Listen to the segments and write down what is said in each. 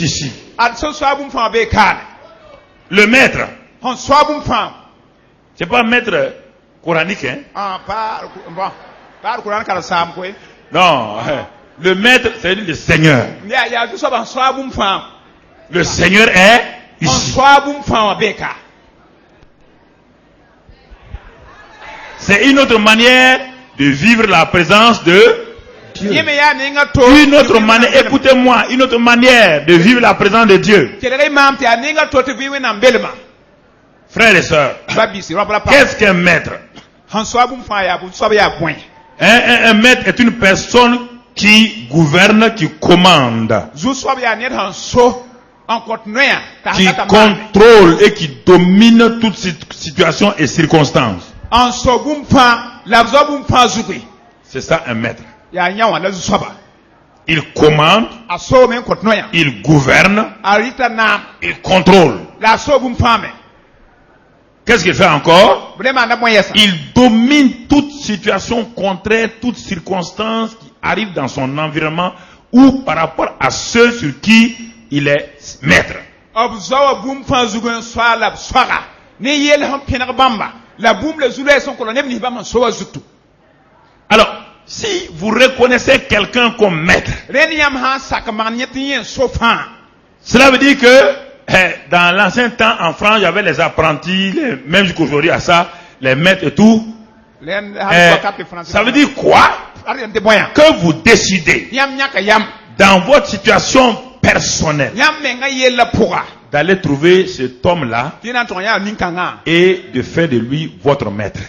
ici. Le maître. C'est pas un maître coranique, hein? Non. Le maître, c'est le Seigneur. Le Seigneur est ici. C'est une autre manière de vivre la présence de Dieu. Une autre manière, écoutez-moi, une autre manière de vivre la présence de Dieu. Frères et sœurs, qu'est-ce qu'un maître? Un maître est une personne qui gouverne, qui commande, qui contrôle et qui domine toute situation et circonstance. C'est ça un maître. Il commande, il gouverne, il contrôle. Qu'est-ce qu'il fait encore? Il domine toute situation contraire, toute circonstance qui arrive dans son environnement ou par rapport à ceux sur qui il est maître. Alors, si vous reconnaissez quelqu'un comme maître, cela veut dire que dans l'ancien temps en France, il y avait les apprentis, même jusqu'aujourd'hui à ça, les maîtres et tout. Ça veut dire quoi? Que vous décidez dans votre situation personnelle d'aller trouver cet homme-là et de faire de lui votre maître.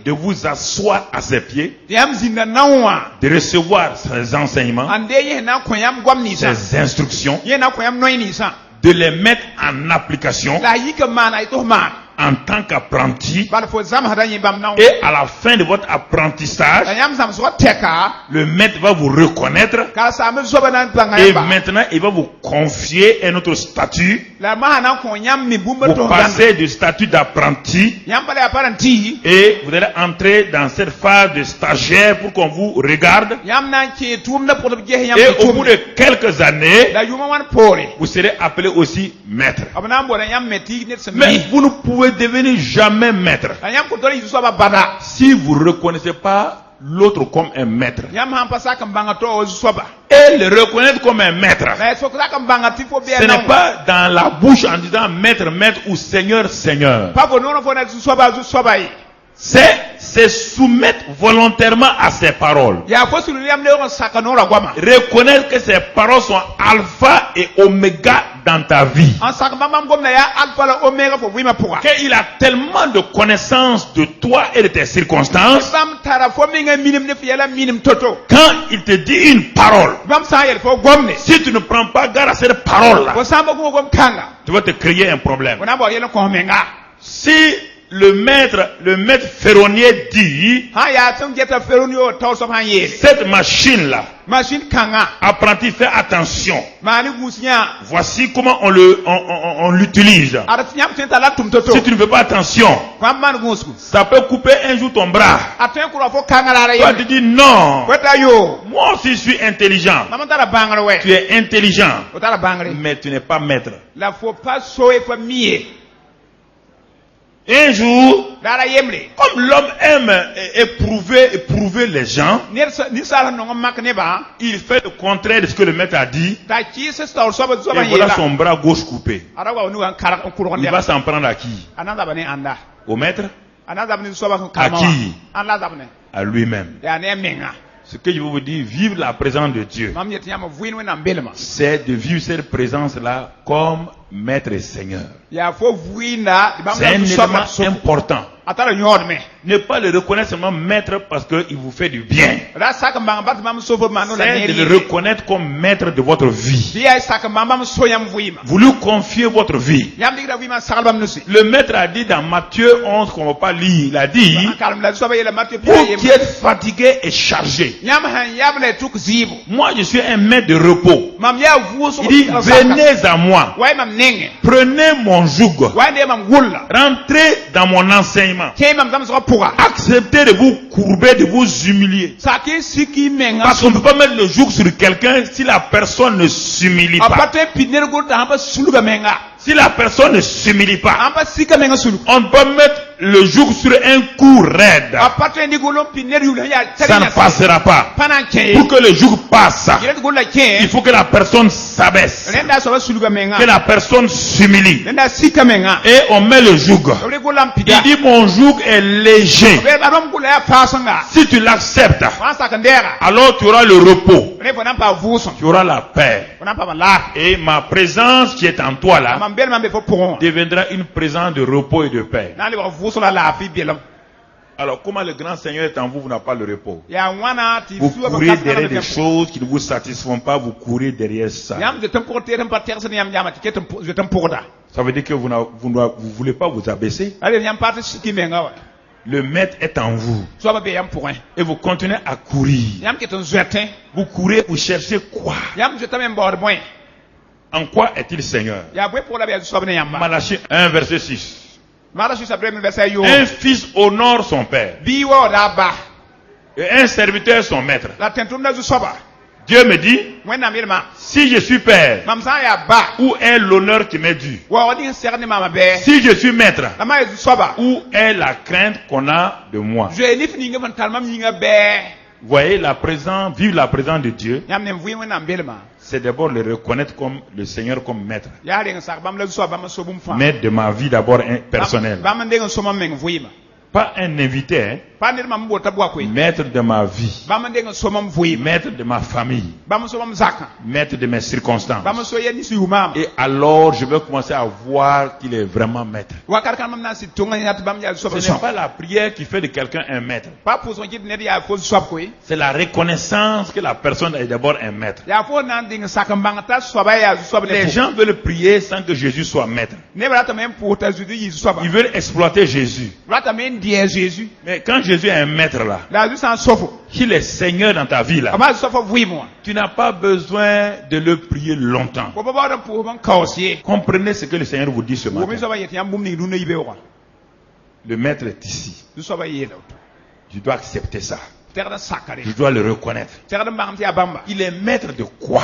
De vous asseoir à ses pieds, de recevoir ses enseignements, ses instructions, de les mettre en application en tant qu'apprenti, et à la fin de votre apprentissage, le maître va vous reconnaître et maintenant il va vous confier un autre statut. Vous passez du statut d'apprenti et vous allez entrer dans cette phase de stagiaire pour qu'on vous regarde, et au bout de quelques années vous serez appelé aussi maître. Mais vous ne pouvez devenir jamais maître si vous ne reconnaissez pas l'autre comme un maître. Et le reconnaître comme un maître, ce n'est pas dans la bouche en disant maître, maître ou seigneur, seigneur. C'est soumettre volontairement à ses paroles. Reconnaître que ses paroles sont alpha et oméga dans ta vie. Qu'il a tellement de connaissances de toi et de tes circonstances. Quand il te dit une parole, si tu ne prends pas garde à cette parole-là, tu vas te créer un problème. Si le maître ferronnier dit, cette machine-là, apprenti, fais attention. Voici comment on l'utilise. Si tu ne fais pas attention, ça peut couper un jour ton bras. Toi tu dis non. Moi aussi je suis intelligent. Tu es intelligent, mais tu n'es pas maître. Un jour, comme l'homme aime éprouver les gens, il fait le contraire de ce que le maître a dit. Et voilà son bras gauche coupé. Il va s'en prendre à qui? Au maître? À qui? À lui-même. Ce que je veux vous dire, vivre la présence de Dieu, c'est de vivre cette présence-là comme maître et seigneur. C'est un élément important. Ne pas le reconnaître seulement maître parce qu'il vous fait du bien. C'est de le reconnaître comme maître de votre vie. Vous lui confiez votre vie. Le maître a dit dans Matthieu 11 qu'on ne va pas lire, il a dit, vous qui êtes fatigué et chargé, moi je suis un maître de repos. Il dit, venez à moi, prenez mon joug, rentrez dans mon enseignement, Acceptez de vous courber, de vous humilier. Parce qu'on ne peut pas mettre le joug sur quelqu'un si la personne ne s'humilie pas. Si la personne ne s'humilie pas, on ne peut mettre le joug sur un coup raide. Ça ne passera pas. Pour que le joug passe, il faut que la personne s'abaisse, que la personne s'humilie. Et on met le joug. Il dit mon joug est léger. Si tu l'acceptes, alors tu auras le repos, tu auras la paix. Et ma présence qui est en toi là deviendra une présence de repos et de paix. Alors, comment le grand Seigneur est en vous, vous n'avez pas le repos. Vous courez derrière des choses qui ne vous satisfont pas, vous courez derrière ça. Ça veut dire que vous ne voulez pas vous abaisser. Le maître est en vous. Et vous continuez à courir. Vous courez, vous cherchez quoi? En quoi est-il Seigneur? Malachie 1, verset 6. Un fils honore son père. Et un serviteur son maître. Dieu me dit, si je suis père, où est l'honneur qui m'est dû? Si je suis maître, où est la crainte qu'on a de moi? Vous voyez, vivre la présence de Dieu, c'est d'abord le reconnaître comme le Seigneur comme maître. Maître de ma vie d'abord personnelle. Pas un invité, hein? Maître de ma vie, maître de ma famille, maître de mes circonstances. Et alors je vais commencer à voir qu'il est vraiment maître. Ce n'est pas la prière qui fait de quelqu'un un maître. C'est la reconnaissance que la personne est d'abord un maître. Les gens veulent prier sans que Jésus soit maître. Ils veulent exploiter Jésus. Mais quand Jésus est un maître là, qu'il est Seigneur dans ta vie là, tu n'as pas besoin de le prier longtemps. Comprenez ce que le Seigneur vous dit ce matin. Le maître est ici. Je dois accepter ça. Je dois le reconnaître. Il est maître de quoi?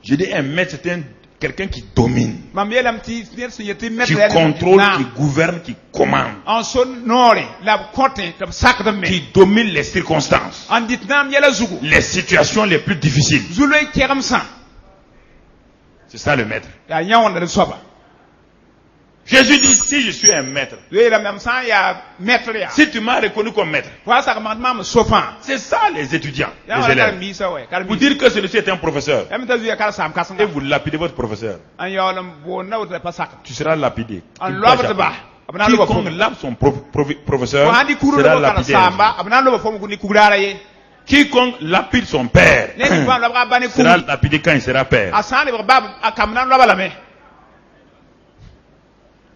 Je dis un maître, c'est quelqu'un qui domine, qui contrôle, qui gouverne, qui commande, qui domine les circonstances, les situations les plus difficiles. C'est ça le maître. Jésus dit, si je suis un maître, si tu m'as reconnu comme maître, c'est ça les étudiants, les élèves. Vous dire que celui-ci est un professeur, et vous lapidez votre professeur, tu seras lapidé. Quiconque lape son professeur sera lapidé. Quiconque lapide son père sera lapidé quand il sera père.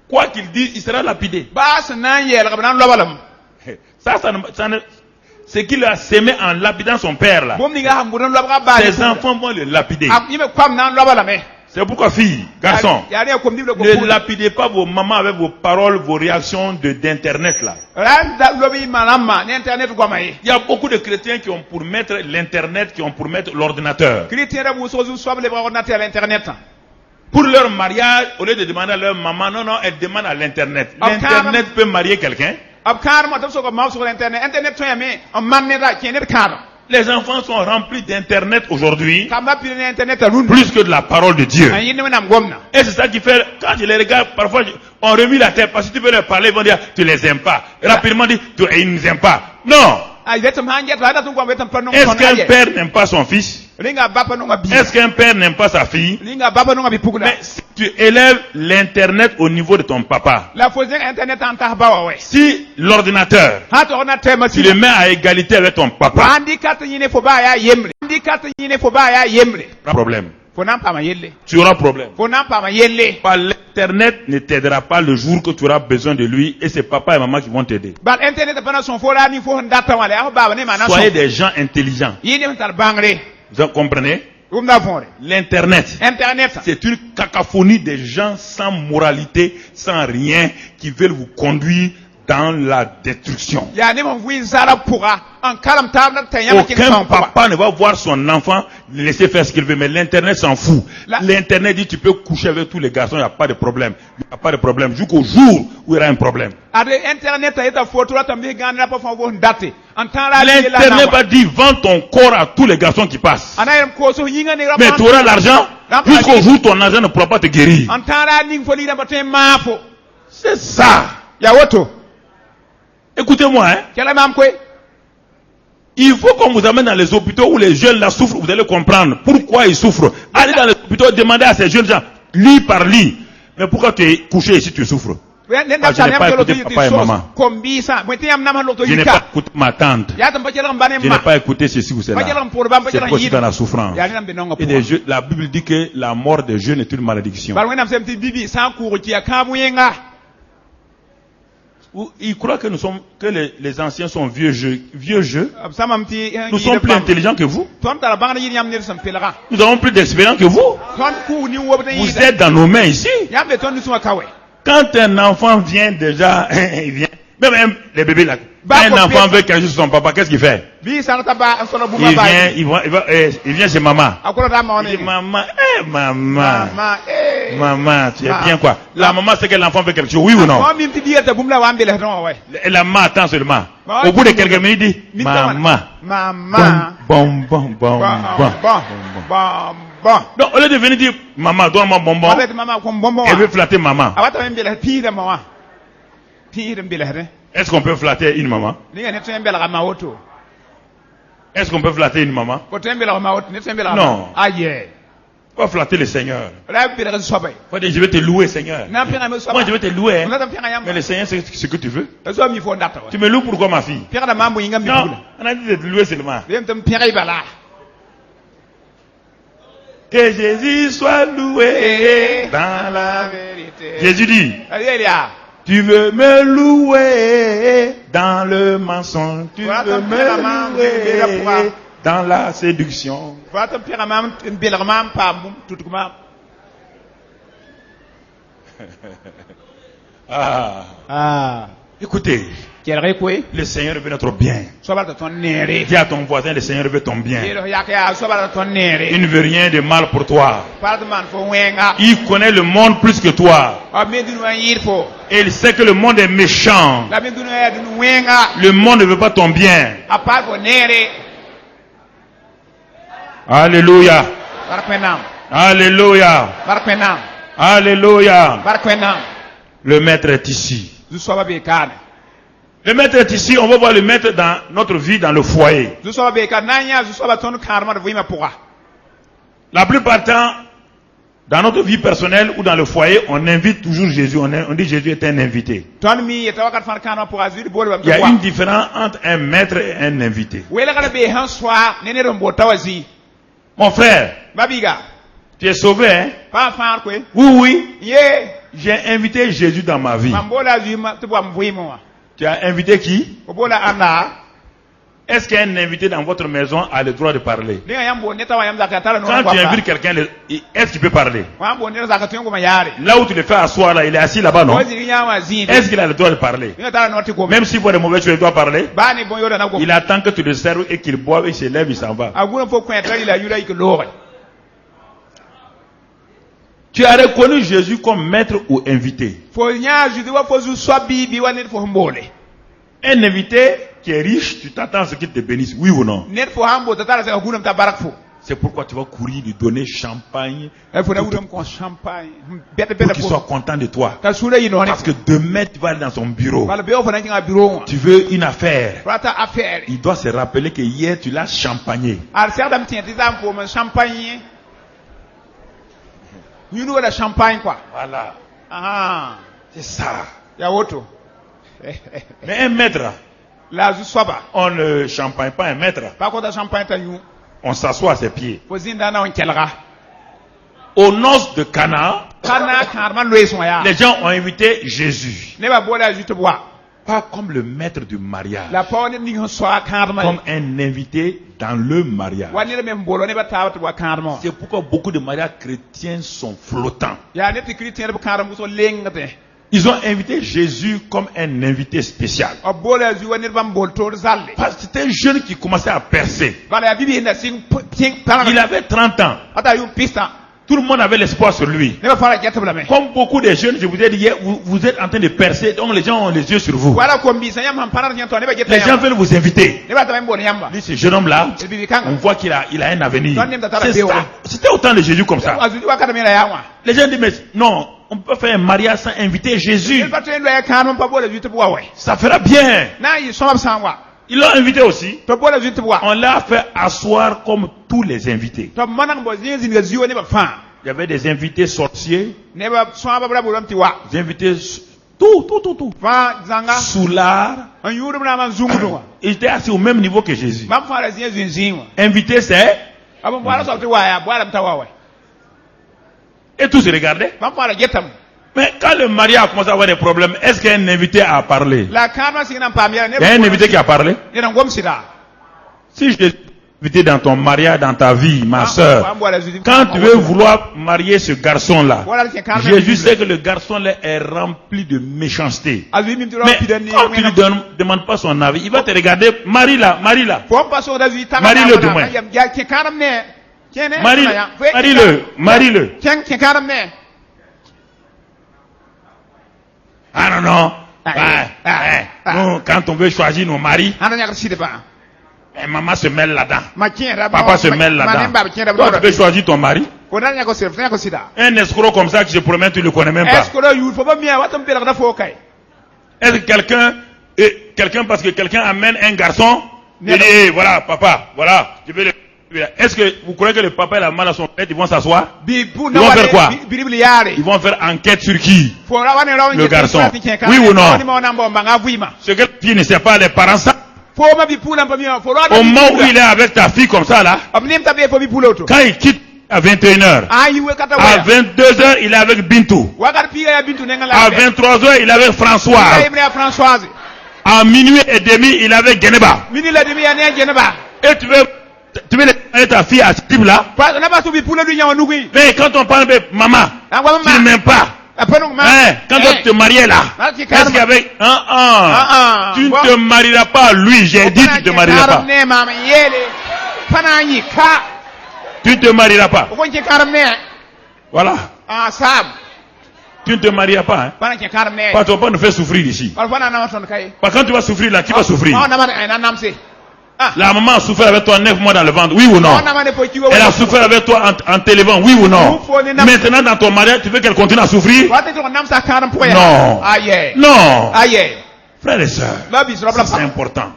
Quoi qu'il dise, il sera lapidé. Ce qu'il a sémé en lapidant son père là, ses enfants vont le lapider. C'est pourquoi, filles, garçons, ne lapidez pas vos mamans avec vos paroles, vos réactions d'internet là. Il y a beaucoup de chrétiens qui ont pour mettre l'internet, qui ont pour mettre l'ordinateur. Pour leur mariage, au lieu de demander à leur maman, non, elle demande à l'internet. L'internet peut marier quelqu'un. Les enfants sont remplis d'internet aujourd'hui, plus que de la parole de Dieu. Et c'est ça qui fait, quand je les regarde, parfois on remue la tête, parce que tu veux leur parler, ils vont dire, tu les aimes pas. Rapidement dit, ils ne nous aiment pas. Non. Est-ce qu'un père n'aime pas son fils? Est-ce qu'un père n'aime pas sa fille? Mais si tu élèves l'internet au niveau de ton papa, si l'ordinateur, tu le mets à égalité avec ton papa, pas problème. Tu auras problème. Par l'internet ne t'aidera pas le jour que tu auras besoin de lui, et c'est papa et maman qui vont t'aider. Soyez des gens intelligents. Vous comprenez? L'internet, c'est une cacophonie de gens sans moralité, sans rien, qui veulent vous conduire dans la destruction. Aucun papa ne va voir son enfant laisser faire ce qu'il veut, mais l'internet s'en fout. L'internet dit tu peux coucher avec tous les garçons, il n'y a pas de problème. Il n'y a pas de problème jusqu'au jour où il y aura un problème. L'internet va dire vends ton corps à tous les garçons qui passent. Mais tu auras l'argent jusqu'au jour où ton argent ne pourra pas te guérir. C'est ça. Écoutez-moi, il faut qu'on vous amène dans les hôpitaux où les jeunes là souffrent, vous allez comprendre pourquoi ils souffrent. Allez dans les hôpitaux, demandez à ces jeunes gens, lit par lit. Mais pourquoi tu es couché ici, tu souffres? Je n'ai pas écouté papa et maman. Je n'ai pas écouté ma tante. Je n'ai pas écouté ceci ou cela. C'est pourquoi je suis dans la souffrance. Et la Bible dit que la mort des jeunes est une malédiction. Il croit que les anciens sont vieux jeux. Nous sommes plus intelligents que vous. Nous avons plus d'expérience que vous. Vous êtes dans nos mains ici. Quand un enfant vient déjà, il vient. Même les bébés là. Quand un enfant veut quelque chose sur son papa, qu'est-ce qu'il fait? Il vient chez maman. Il dit maman, tu es bien quoi? La maman sait que l'enfant veut quelque chose, oui ou non? Et la maman attend seulement. Au bout de quelques minutes, il dit maman. Bon. Donc au lieu de venir dire maman, donne-moi bonbon, elle veut flatter maman. Est-ce qu'on peut flatter une maman? Est-ce qu'on peut flatter une maman? Non. On va flatter le Seigneur. On dire je vais te louer, Seigneur. Moi je vais te louer. Mais le Seigneur c'est ce que tu veux. Tu me loues pourquoi, ma fille? Non, on a dit de te louer seulement. Que Jésus soit loué dans la vérité. Jésus dit, tu veux me louer dans le mensonge, tu veux me louer dans la séduction. Écoutez, le Seigneur veut notre bien. Dis à ton voisin, le Seigneur veut ton bien. Il ne veut rien de mal pour toi. Il connaît le monde plus que toi. Et il sait que le monde est méchant. Le monde ne veut pas ton bien. Alléluia. Alléluia. Alléluia. Le maître est ici. Le maître est ici, on va voir le maître dans notre vie, dans le foyer. La plupart du temps, dans notre vie personnelle ou dans le foyer, on invite toujours Jésus. On dit Jésus est un invité. Il y a une différence entre un maître et un invité. Mon frère, tu es sauvé, hein? Oui. J'ai invité Jésus dans ma vie. Tu as invité qui? Est-ce qu'un invité dans votre maison a le droit de parler? Quand tu invites quelqu'un, est-ce qu'il peut parler? Là où tu le fais asseoir, là, il est assis là-bas, non? Est-ce qu'il a le droit de parler? Même s'il boit des mauvais choses, il doit parler. Il attend que tu le serves et qu'il boive, il se lève, il s'en va. Tu as reconnu Jésus comme maître ou invité. Un invité qui est riche, tu t'attends à ce qu'il te bénisse, oui ou non? C'est pourquoi tu vas courir lui donner champagne pour qu'il soit content de toi. Parce que demain tu vas aller dans son bureau. Tu veux une affaire. Il doit se rappeler que hier tu l'as champagné. Voilà. C'est ça. Mais un maître, on ne champagne pas un maître. On s'assoit à ses pieds. Aux noces de Cana, les gens ont invité Jésus. pas comme le maître du mariage, comme un invité dans le mariage. C'est pourquoi beaucoup de mariages chrétiens sont flottants. Ils ont invité Jésus comme un invité spécial. Parce que c'était un jeune qui commençait à percer. Il avait 30 ans. Tout le monde avait l'espoir sur lui. Comme beaucoup de jeunes, je vous ai dit, vous êtes en train de percer, donc les gens ont les yeux sur vous. Les gens veulent vous inviter. Lui, ce jeune homme-là, on voit qu'il a un avenir. C'était autant de Jésus comme ça. Les gens disent, mais non, on peut faire un mariage sans inviter Jésus. Ça fera bien. Ils l'ont invité aussi. On l'a fait asseoir comme tous les invités. Il y avait des invités sorciers, des invités tout. Soulards. Ils étaient assis au même niveau que Jésus. Invité, c'est. Et tous se regardaient. Mais quand le mari a commencé à avoir des problèmes, est-ce qu'un invité a parlé? Il y a un invité qui a parlé? Si je t'ai invité dans ton mariage, dans ta vie, ma soeur, quand tu veux vouloir marier ce garçon-là, Jésus sait que le garçon-là est rempli de méchanceté. Mais quand tu ne lui demandes pas son avis, il va te regarder, marie-la. Marie-le du moins. Marie-le. Ah non. Nous, quand on veut choisir nos maris, maman se mêle là-dedans. Papa se mêle là-dedans. Toi, tu veux choisir ton mari? Un escroc comme ça que je promets, tu ne le connais même pas. Est-ce que quelqu'un, parce que quelqu'un amène un garçon, il dit, hey, voilà, papa, voilà, je vais le... Est-ce que vous croyez que le papa et la maman à son tête, ils vont s'asseoir? Ils vont faire quoi? Ils vont faire enquête sur qui? Le garçon. Oui ou non? Ce que la fille ne sait pas, les parents savent. Au moment où il est avec ta fille comme ça là, quand il quitte à 21h, à 22h, il est avec Bintou. À 23h, il est avec Françoise. À minuit et demi, il est avec Geneba. Et tu veux ta fille à ce type là? Mais quand on parle de maman, tu ne m'aimes pas. Quand tu te mariais là, est-ce qu'il y avait tu ne te marieras pas lui, j'ai dit tu ne te marieras pas. Tu ne te marieras pas. Voilà. Tu ne te marieras pas. Parce que tu ne vas pas nous faire souffrir ici. Parce que quand tu vas souffrir là, qui va souffrir? La maman a souffert avec toi 9 mois dans le ventre, oui ou non? Elle a souffert avec toi en t'élevant, oui ou non? Maintenant dans ton mariage, tu veux qu'elle continue à souffrir? Non. Non. Frères et sœurs, c'est important.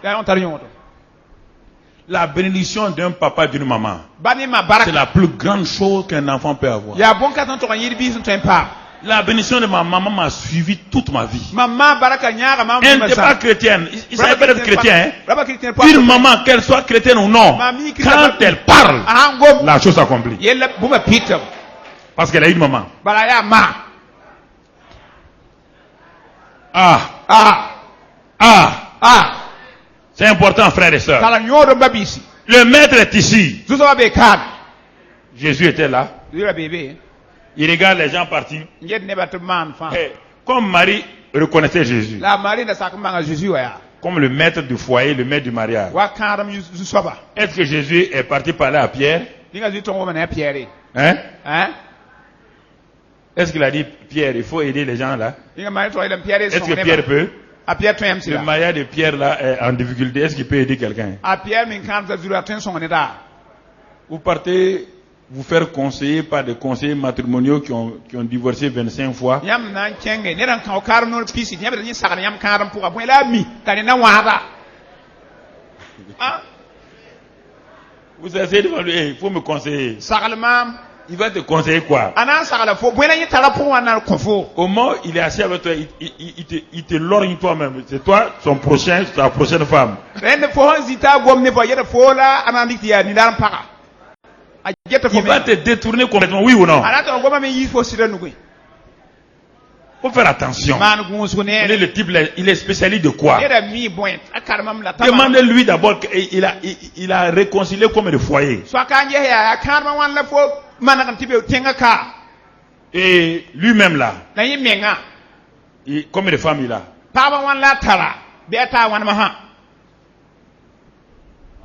La bénédiction d'un papa et d'une maman, c'est la plus grande chose qu'un enfant peut avoir. La bénédiction de ma maman m'a suivi toute ma vie. Elle n'était pas chrétienne. Il savait pas être chrétien. Une maman, qu'elle soit chrétienne ou non, quand elle parle, la chose s'accomplit. Parce qu'elle a une maman. C'est important, frères et sœurs. Le maître est ici. Jésus était là. Il regarde les gens partir. Comme Marie reconnaissait Jésus. Comme le maître du foyer, le maître du mariage. Est-ce que Jésus est parti parler à Pierre? Est-ce qu'il a dit, Pierre, il faut aider les gens là? Est-ce que Pierre peut? Le mariage de Pierre là est en difficulté. Est-ce qu'il peut aider quelqu'un? Vous partez vous faire conseiller par des conseillers matrimoniaux qui ont divorcé 25 fois. Vous essayez de lui, il faut me conseiller. Il va te conseiller quoi? Au moment où il est assis avec toi, il te lorgne toi-même. C'est toi, son prochain, sa prochaine femme. Il va te détourner complètement, oui ou non? Faut faire attention. Le type, il est spécialiste de quoi? Demandez-lui d'abord qu'il a réconcilié comme le foyer. Et lui-même là, combien de femmes il a?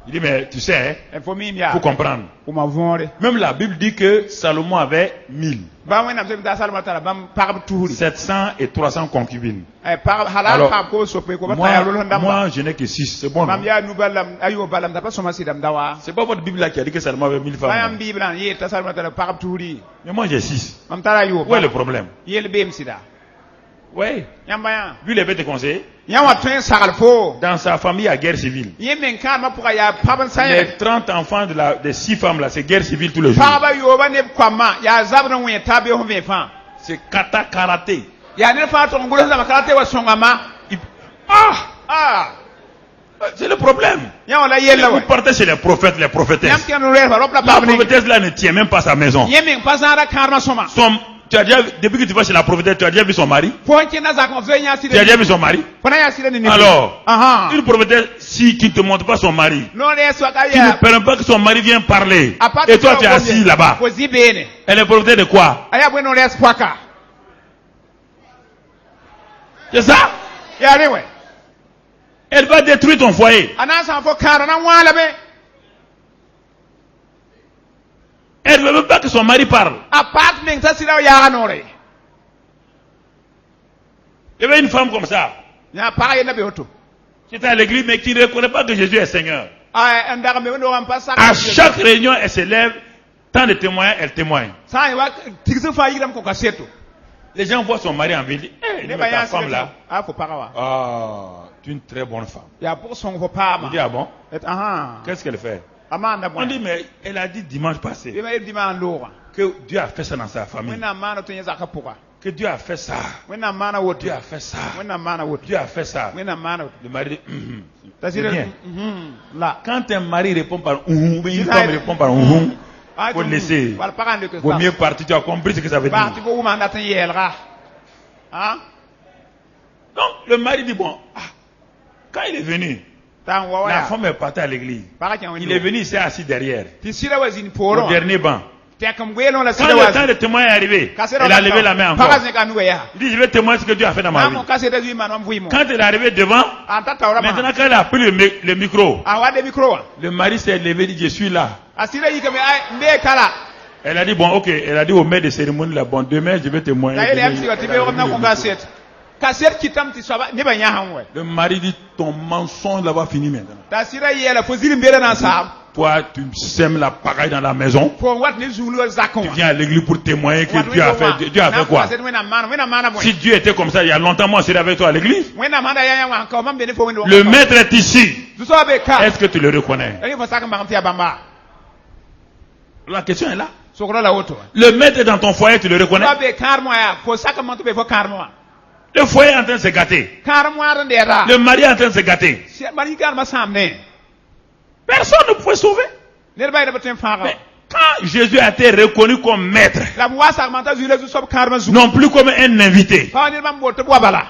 Il dit, mais tu sais, il faut comprendre. Même la Bible dit que Salomon avait 1000. 700 et 300 concubines. Alors, moi, je n'ai que 6. C'est bon. C'est pas votre Bible là qui a dit que Salomon avait 1000 femmes. Mais moi, j'ai 6. Où est le problème? Oui. Lui, il avait été conseillé. Dans sa famille, il y a guerre civile. Les 30 enfants des 6 femmes là, c'est guerre civile tous les jours. C'est kata karaté. C'est le problème. Vous partez chez les prophètes, les prophétesses. La prophétesse là ne tient même pas sa maison. Tu as déjà, depuis que tu vas chez la prophétesse, tu as déjà vu son mari? Tu as déjà vu son mari? Alors, une prophétesse qui ne te montre pas son mari, qui ne permet pas que son mari vienne parler, et toi tu es assis là-bas, elle est prophétesse de quoi? C'est ça? Elle va détruire ton foyer. Elle ne veut même pas que son mari parle. Il y avait une femme comme ça. Qui était à l'église mais qui ne reconnaît pas que Jésus est Seigneur. À chaque réunion, elle se lève. Tant de témoins, elle témoigne. Les gens voient son mari en ville. Ta femme là. Tu es une très bonne femme. Il dit, ah bon? Qu'est-ce qu'elle fait? On dit, mais elle a dit dimanche passé que Dieu a fait ça dans sa famille. Que Dieu a fait ça. Dieu a fait ça. Dieu a fait ça. Le mari dit, c'est bien. Quand un mari répond par une femme répond par il faut le laisser. Vaut mieux partir, tu as compris ce que ça veut dire. Donc, le mari dit, bon, quand il est venu, la femme est partie à l'église. Il est venu, il s'est assis derrière. Au dernier banc. Quand le temps de témoin est arrivé, elle a levé la main encore. Il dit, je vais témoigner ce que Dieu a fait dans ma vie. Quand elle est arrivée devant, maintenant quand elle a pris le micro, le mari s'est levé et dit, je suis là. Elle a dit, bon, ok. Elle a dit au maître de cérémonie, là, bon, demain, je vais témoigner. Le mari dit, ton mensonge là va finir maintenant. Toi, tu sèmes la pagaille dans la maison. Tu viens à l'église pour témoigner que Dieu a fait. Dieu a fait quoi? Si Dieu était comme ça, il y a longtemps, moi, je serais avec toi à l'église. Le maître est ici. Est-ce que tu le reconnais? La question est là. Le maître est dans ton foyer, tu le reconnais? Le foyer est en train de se gâter. Le mari est en train de se gâter. Personne ne pouvait sauver. Mais quand Jésus a été reconnu comme maître, non plus comme un invité,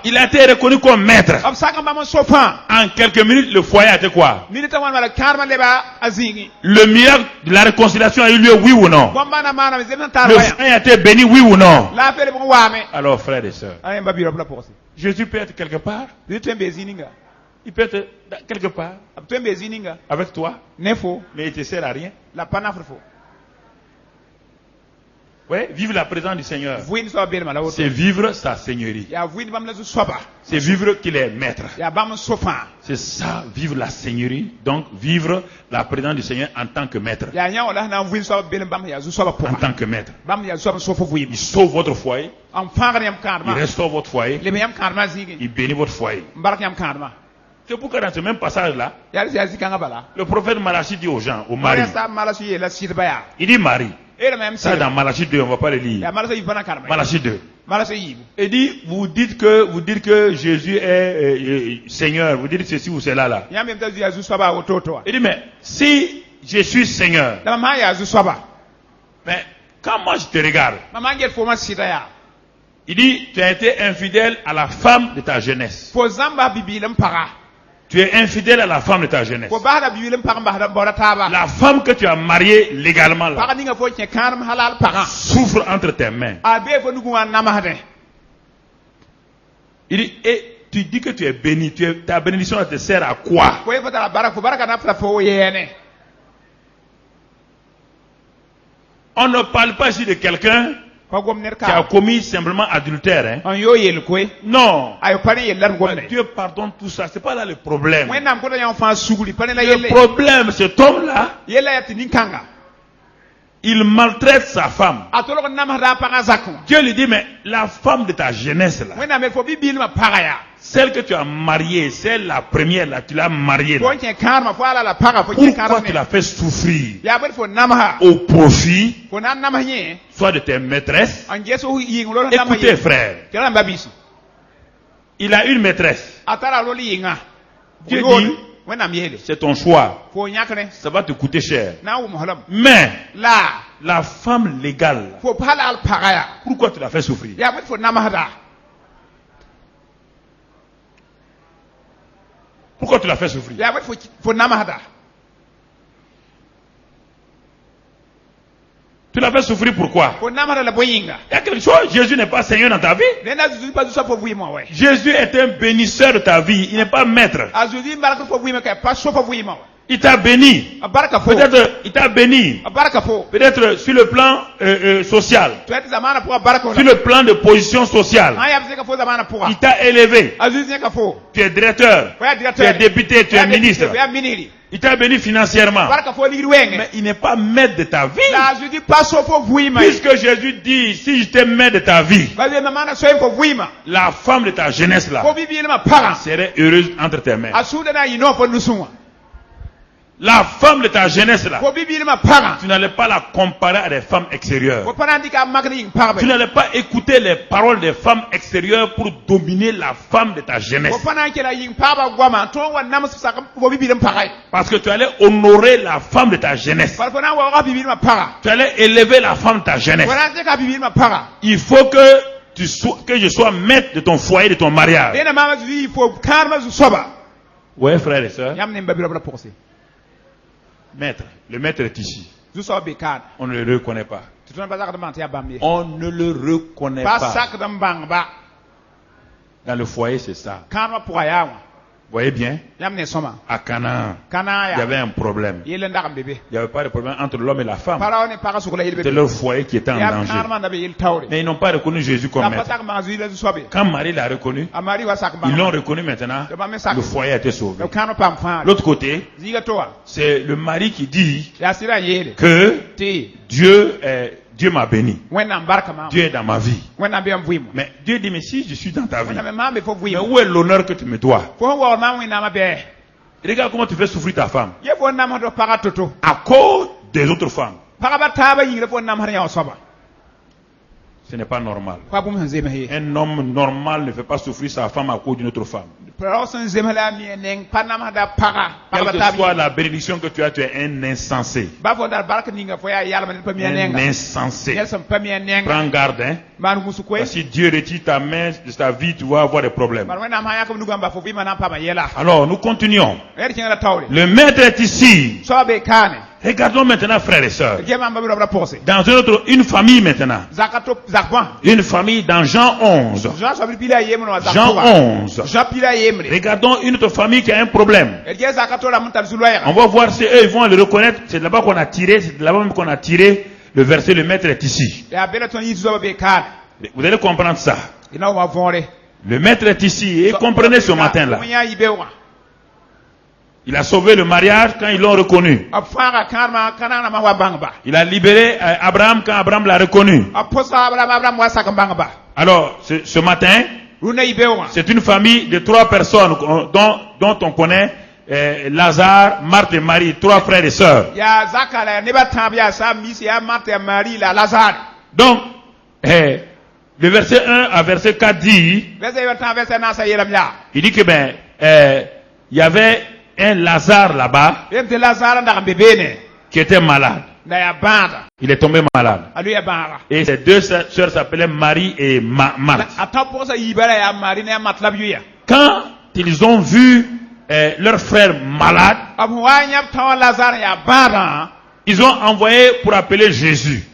il a été reconnu comme maître. En quelques minutes, le foyer a été quoi? Le miracle de la réconciliation a eu lieu, oui ou non? Le foyer a été béni, oui ou non? Alors, frères et sœurs, Jésus peut être quelque part. Il peut être quelque part avec toi, mais il ne te sert à rien. Oui, vivre la présence du Seigneur, c'est vivre sa seigneurie. C'est vivre qu'il est maître. C'est ça, vivre la seigneurie. Donc, vivre la présence du Seigneur en tant que maître. En tant que maître. Il sauve votre foyer. Il restaure votre foyer. Il bénit votre foyer. C'est pourquoi dans ce même passage-là, le prophète Malachie dit aux gens, aux maris, il dit Marie. Ça dans Malachie 2, on ne va pas le lire. Malachie 2. Il dit, vous dites que Jésus est Seigneur, vous dites ceci ou cela là. Il dit, mais si je suis Seigneur, mais quand moi je te regarde, Il dit, tu as été infidèle à la femme de ta jeunesse. Tu es infidèle à la femme de ta jeunesse. La femme que tu as mariée légalement là, souffre entre tes mains. Il dit, et tu dis que tu es béni, ta bénédiction te sert à quoi? On ne parle pas ici de quelqu'un qui a commis simplement adultère. Hein? Non. Dieu pardonne tout ça. C'est pas là le problème. Le problème, cet homme-là, il maltraite sa femme. Dieu lui dit, mais la femme de ta jeunesse là, celle que tu as mariée, celle la première là, tu l'as mariée là. Pourquoi tu l'as fait souffrir au profit soit de tes maîtresses? Écoutez frère, il a une maîtresse. Dieu dit, c'est ton choix. Ça va te coûter cher. Mais la femme légale, pourquoi tu l'as fait souffrir? Pourquoi tu l'as fait souffrir? Tu l'as fait souffrir pourquoi? Il y a quelque chose, Jésus n'est pas Seigneur dans ta vie. Jésus est un bénisseur de ta vie, il n'est pas maître. Il t'a béni. Peut-être il t'a béni. Peut-être sur le plan social. Sur le plan de position sociale. Il t'a élevé. Tu es directeur. Tu es député. Tu es ministre. Il t'a béni financièrement. Mais il n'est pas maître de ta vie. Puisque Jésus dit, si je t'ai maître de ta vie, la femme de ta jeunesse là serait heureuse entre tes mains. La femme de ta jeunesse là, tu n'allais pas la comparer à des femmes extérieures. Tu n'allais pas écouter les paroles des femmes extérieures pour dominer la femme de ta jeunesse. Parce que tu allais honorer la femme de ta jeunesse. Tu allais élever la femme de ta jeunesse. Il faut que je sois maître de ton foyer, de ton mariage. Oui, frères et sœurs. Maître, le maître est ici. On ne le reconnaît pas. On ne le reconnaît pas. Dans le foyer, c'est ça. Vous voyez bien? À Canaan, il y avait un problème. Il n'y avait pas de problème entre l'homme et la femme. C'était leur foyer qui était en danger. Mais ils n'ont pas reconnu Jésus comme maître. Quand Marie l'a reconnu, ils l'ont reconnu maintenant. Le foyer a été sauvé. L'autre côté, c'est le mari qui dit que Dieu m'a béni. Dieu est dans ma vie. Mais Dieu dit, mais si je suis dans ta vie, mais où est l'honneur que tu me dois? Regarde comment tu fais souffrir ta femme. À cause des autres femmes. Ce n'est pas normal. Un homme normal ne fait pas souffrir sa femme à cause d'une autre femme. Quelle que soit la bénédiction que tu as, tu es un insensé. Un insensé. Prends garde, hein. Si Dieu retire ta main de ta vie, tu vas avoir des problèmes. Alors, nous continuons. Le maître est ici. Regardons maintenant, frères et sœurs. Dans une famille maintenant. Une famille dans Jean 11. Jean 11. Regardons une autre famille qui a un problème. On va voir si eux ils vont le reconnaître. C'est de là-bas qu'on a tiré. C'est de là-bas même qu'on a tiré le verset. Le maître est ici. Vous allez comprendre ça. Le maître est ici. Et comprenez ce matin-là. Il a sauvé le mariage quand ils l'ont reconnu. Il a libéré Abraham quand Abraham l'a reconnu. Alors, ce matin, c'est une famille de 3 personnes dont on connaît Lazare, Marthe et Marie, 3 frères et sœurs. Donc, le verset 1 à verset 4 dit, il dit que il y avait un Lazare là-bas qui était malade. Il est tombé malade. Et ses deux sœurs s'appelaient Marie et Marthe. Quand ils ont vu leur frère malade, ils ont envoyé pour appeler Jésus.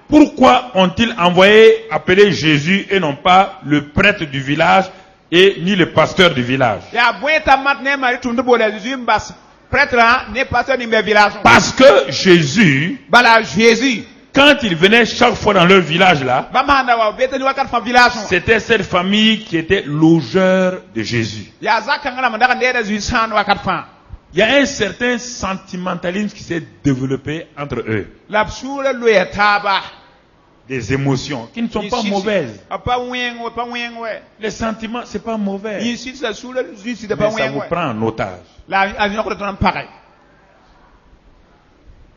Pourquoi ont-ils envoyé appeler Jésus et non pas le prêtre du village et ni le pasteur du village? Parce que Jésus, quand il venait chaque fois dans leur village là, c'était cette famille qui était logeur de Jésus. Il y a un certain sentimentalisme qui s'est développé entre eux. Des émotions qui ne sont pas mauvaises. Les sentiments, c'est pas mauvais. Mais ça vous prend en otage.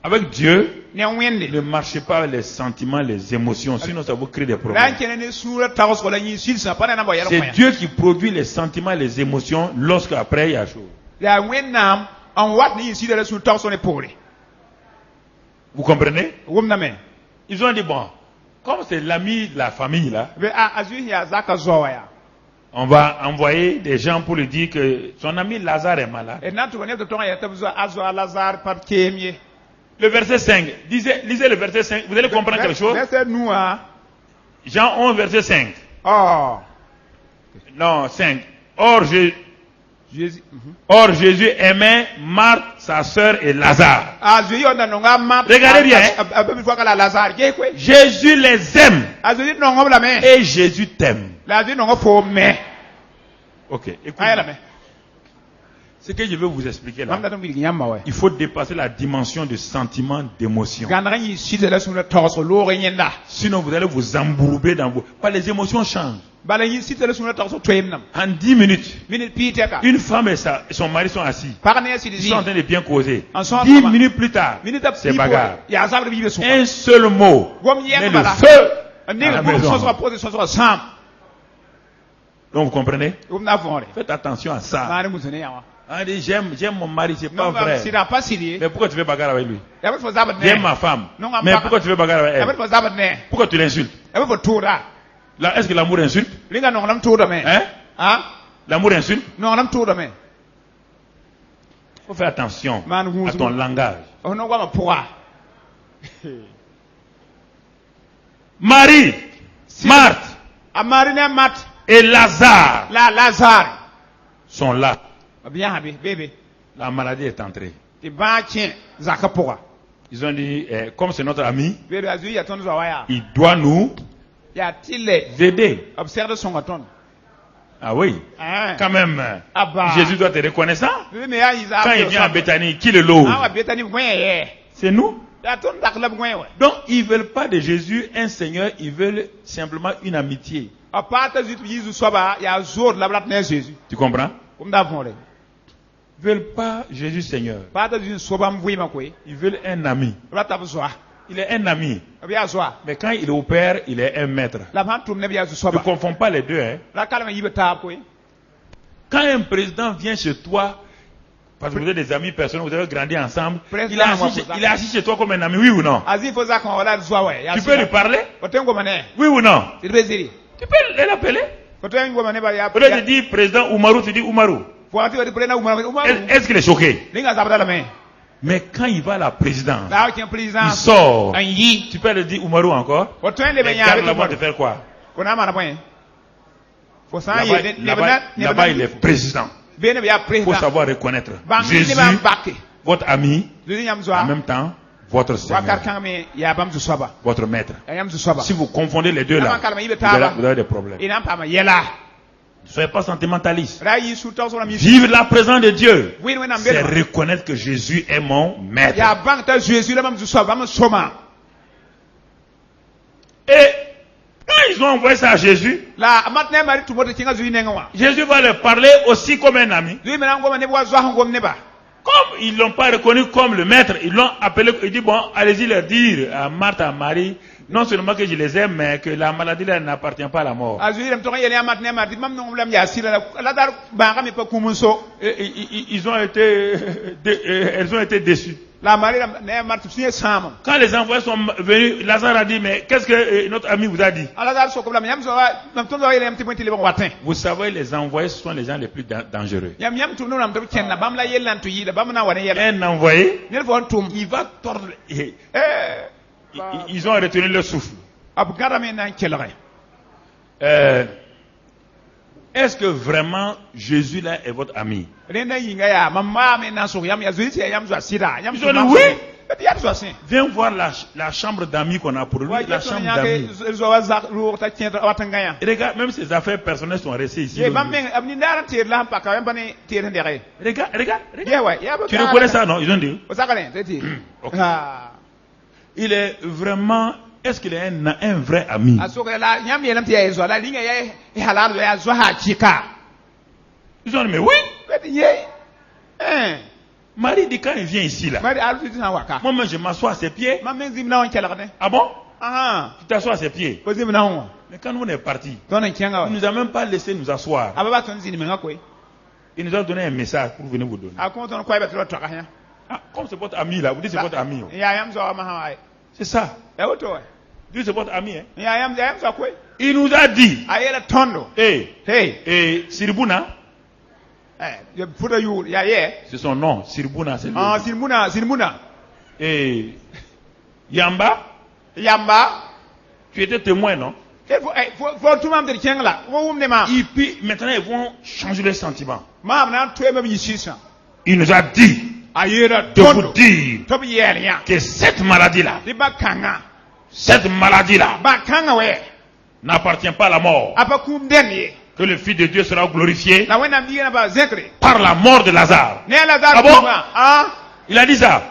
Avec Dieu, ne marchez pas avec les sentiments, les émotions, sinon ça vous crée des problèmes. C'est Dieu qui produit les sentiments et les émotions lorsque après il y a chaud. Vous comprenez? Ils ont dit, bon, comme c'est l'ami de la famille là, on va envoyer des gens pour lui dire que son ami Lazare est malade. Le verset 5, lisez le verset 5, vous allez comprendre quelque chose. Jean 11, verset 5. Non, 5. Or Jésus aimait Marthe, sa sœur et Lazare. Regardez bien. Jésus les aime. Et Jésus t'aime. Ok, écoutez. Ce que je veux vous expliquer là, il faut dépasser la dimension de sentiment, d'émotion. Sinon vous allez vous embourber dans vos... Pas les émotions changent. En 10 minutes, une femme et son mari sont assis. Ils sont en train de bien causer. 10 minutes plus tard, c'est bagarre. Un seul mot, mais le feu à la maison. Donc vous comprenez? Faites attention à ça. J'aime mon mari, c'est pas vrai. Mais pourquoi tu fais bagarre avec lui? J'aime ma femme. Mais pourquoi tu fais bagarre avec elle? Pourquoi tu l'insultes? Est-ce que l'amour insulte? Hein? L'amour insulte? Il faut faire attention à ton langage. Marie, Marthe et Lazare sont là. La maladie est entrée. Ils ont dit, comme c'est notre ami, il doit nous aider. Ah oui, quand même, Jésus doit être reconnaissant. Quand il vient à Béthanie, qui le loge? C'est nous. Donc, ils ne veulent pas de Jésus un Seigneur, ils veulent simplement une amitié. Tu comprends? Ils ne veulent pas Jésus Seigneur. Ils veulent un ami. Il est un ami. Mais quand il opère, il est un maître. Ne confonds pas les deux. Hein. Quand un président vient chez toi, parce que vous êtes des amis personnels, vous avez grandi ensemble, il est assis chez toi comme un ami, oui ou non? Tu peux lui parler? Oui ou non? Tu peux l'appeler? Peut-être tu dis président Oumarou, tu dis Oumarou. Est-ce qu'il est choqué? Mais quand il va à la présidence, il sort. Tu peux lui dire Oumarou encore? Mais garde là-bas de faire quoi? Là-bas, il est président. Il faut savoir reconnaître Jésus, votre ami, en même temps, votre Seigneur, votre maître. Si vous confondez les deux là, vous avez des problèmes. Ne soyez pas sentimentaliste. Vivre la présence de Dieu, c'est reconnaître que Jésus est mon maître. Et quand ils ont envoyé ça à Jésus, Jésus va leur parler aussi comme un ami. Comme ils ne l'ont pas reconnu comme le maître, ils l'ont appelé, il dit bon, allez-y leur dire à Marthe, à Marie, non seulement que je les aime, mais que la maladie là n'appartient pas à la mort. Elles ont été déçues. Quand les envoyés sont venus, Lazare a dit, mais qu'est-ce que notre ami vous a dit? Vous savez, les envoyés sont les gens les plus dangereux. Un envoyé, il va tordre. Ils ont retenu le souffle. Est-ce que vraiment Jésus là est votre ami? Ils ont dit oui. Viens voir la chambre d'amis qu'on a pour lui. La chambre d'amis. Regarde, même ses affaires personnelles sont restées ici. Regarde. Tu reconnais ça, non? Ils ont dit. Okay. Il est vraiment. Est-ce qu'il est un vrai ami? Ils ont dit, mais oui. Marie dit, quand il vient ici, là, moi, je m'assois à ses pieds. Ah bon? Tu t'assois à ses pieds. Mais quand on est parti, il ne nous a même pas laissé nous asseoir. Il nous a donné un message pour venir vous donner. Comme c'est votre ami, là, vous dites c'est votre ami. C'est ça. Dieu c'est votre ami. Il nous a dit. Hey, Sirbuna. C'est son nom. Sirbuna, c'est lui. Sirbuna. Et Yamba. Tu étais témoin, non? Et puis maintenant ils vont changer les sentiments. Il nous a dit de vous dire que cette maladie-là n'appartient pas à la mort. Que le Fils de Dieu sera glorifié par la mort de Lazare. Ah bon? Il a dit ça.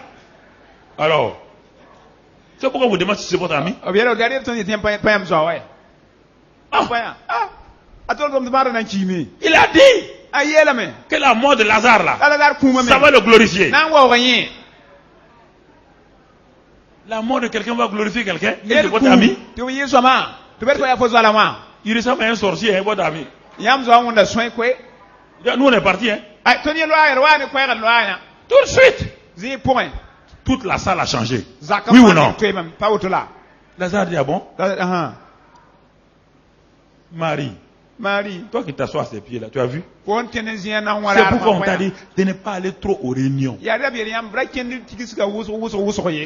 Alors, c'est pourquoi vous demandez si c'est votre ami? Il a dit que la mort de Lazare là, ça va le glorifier. La mort de quelqu'un va glorifier quelqu'un. Et c'est votre ami. Il ressemble à un sorcier, votre ami. Nous on est partis. Hein? Tout de suite. Toute la salle a changé. Oui ou non? Lazare dit, ah bon? Marie, toi qui t'assois à ses pieds là, tu as vu? C'est pourquoi on t'a dit de ne pas aller trop aux réunions. Tout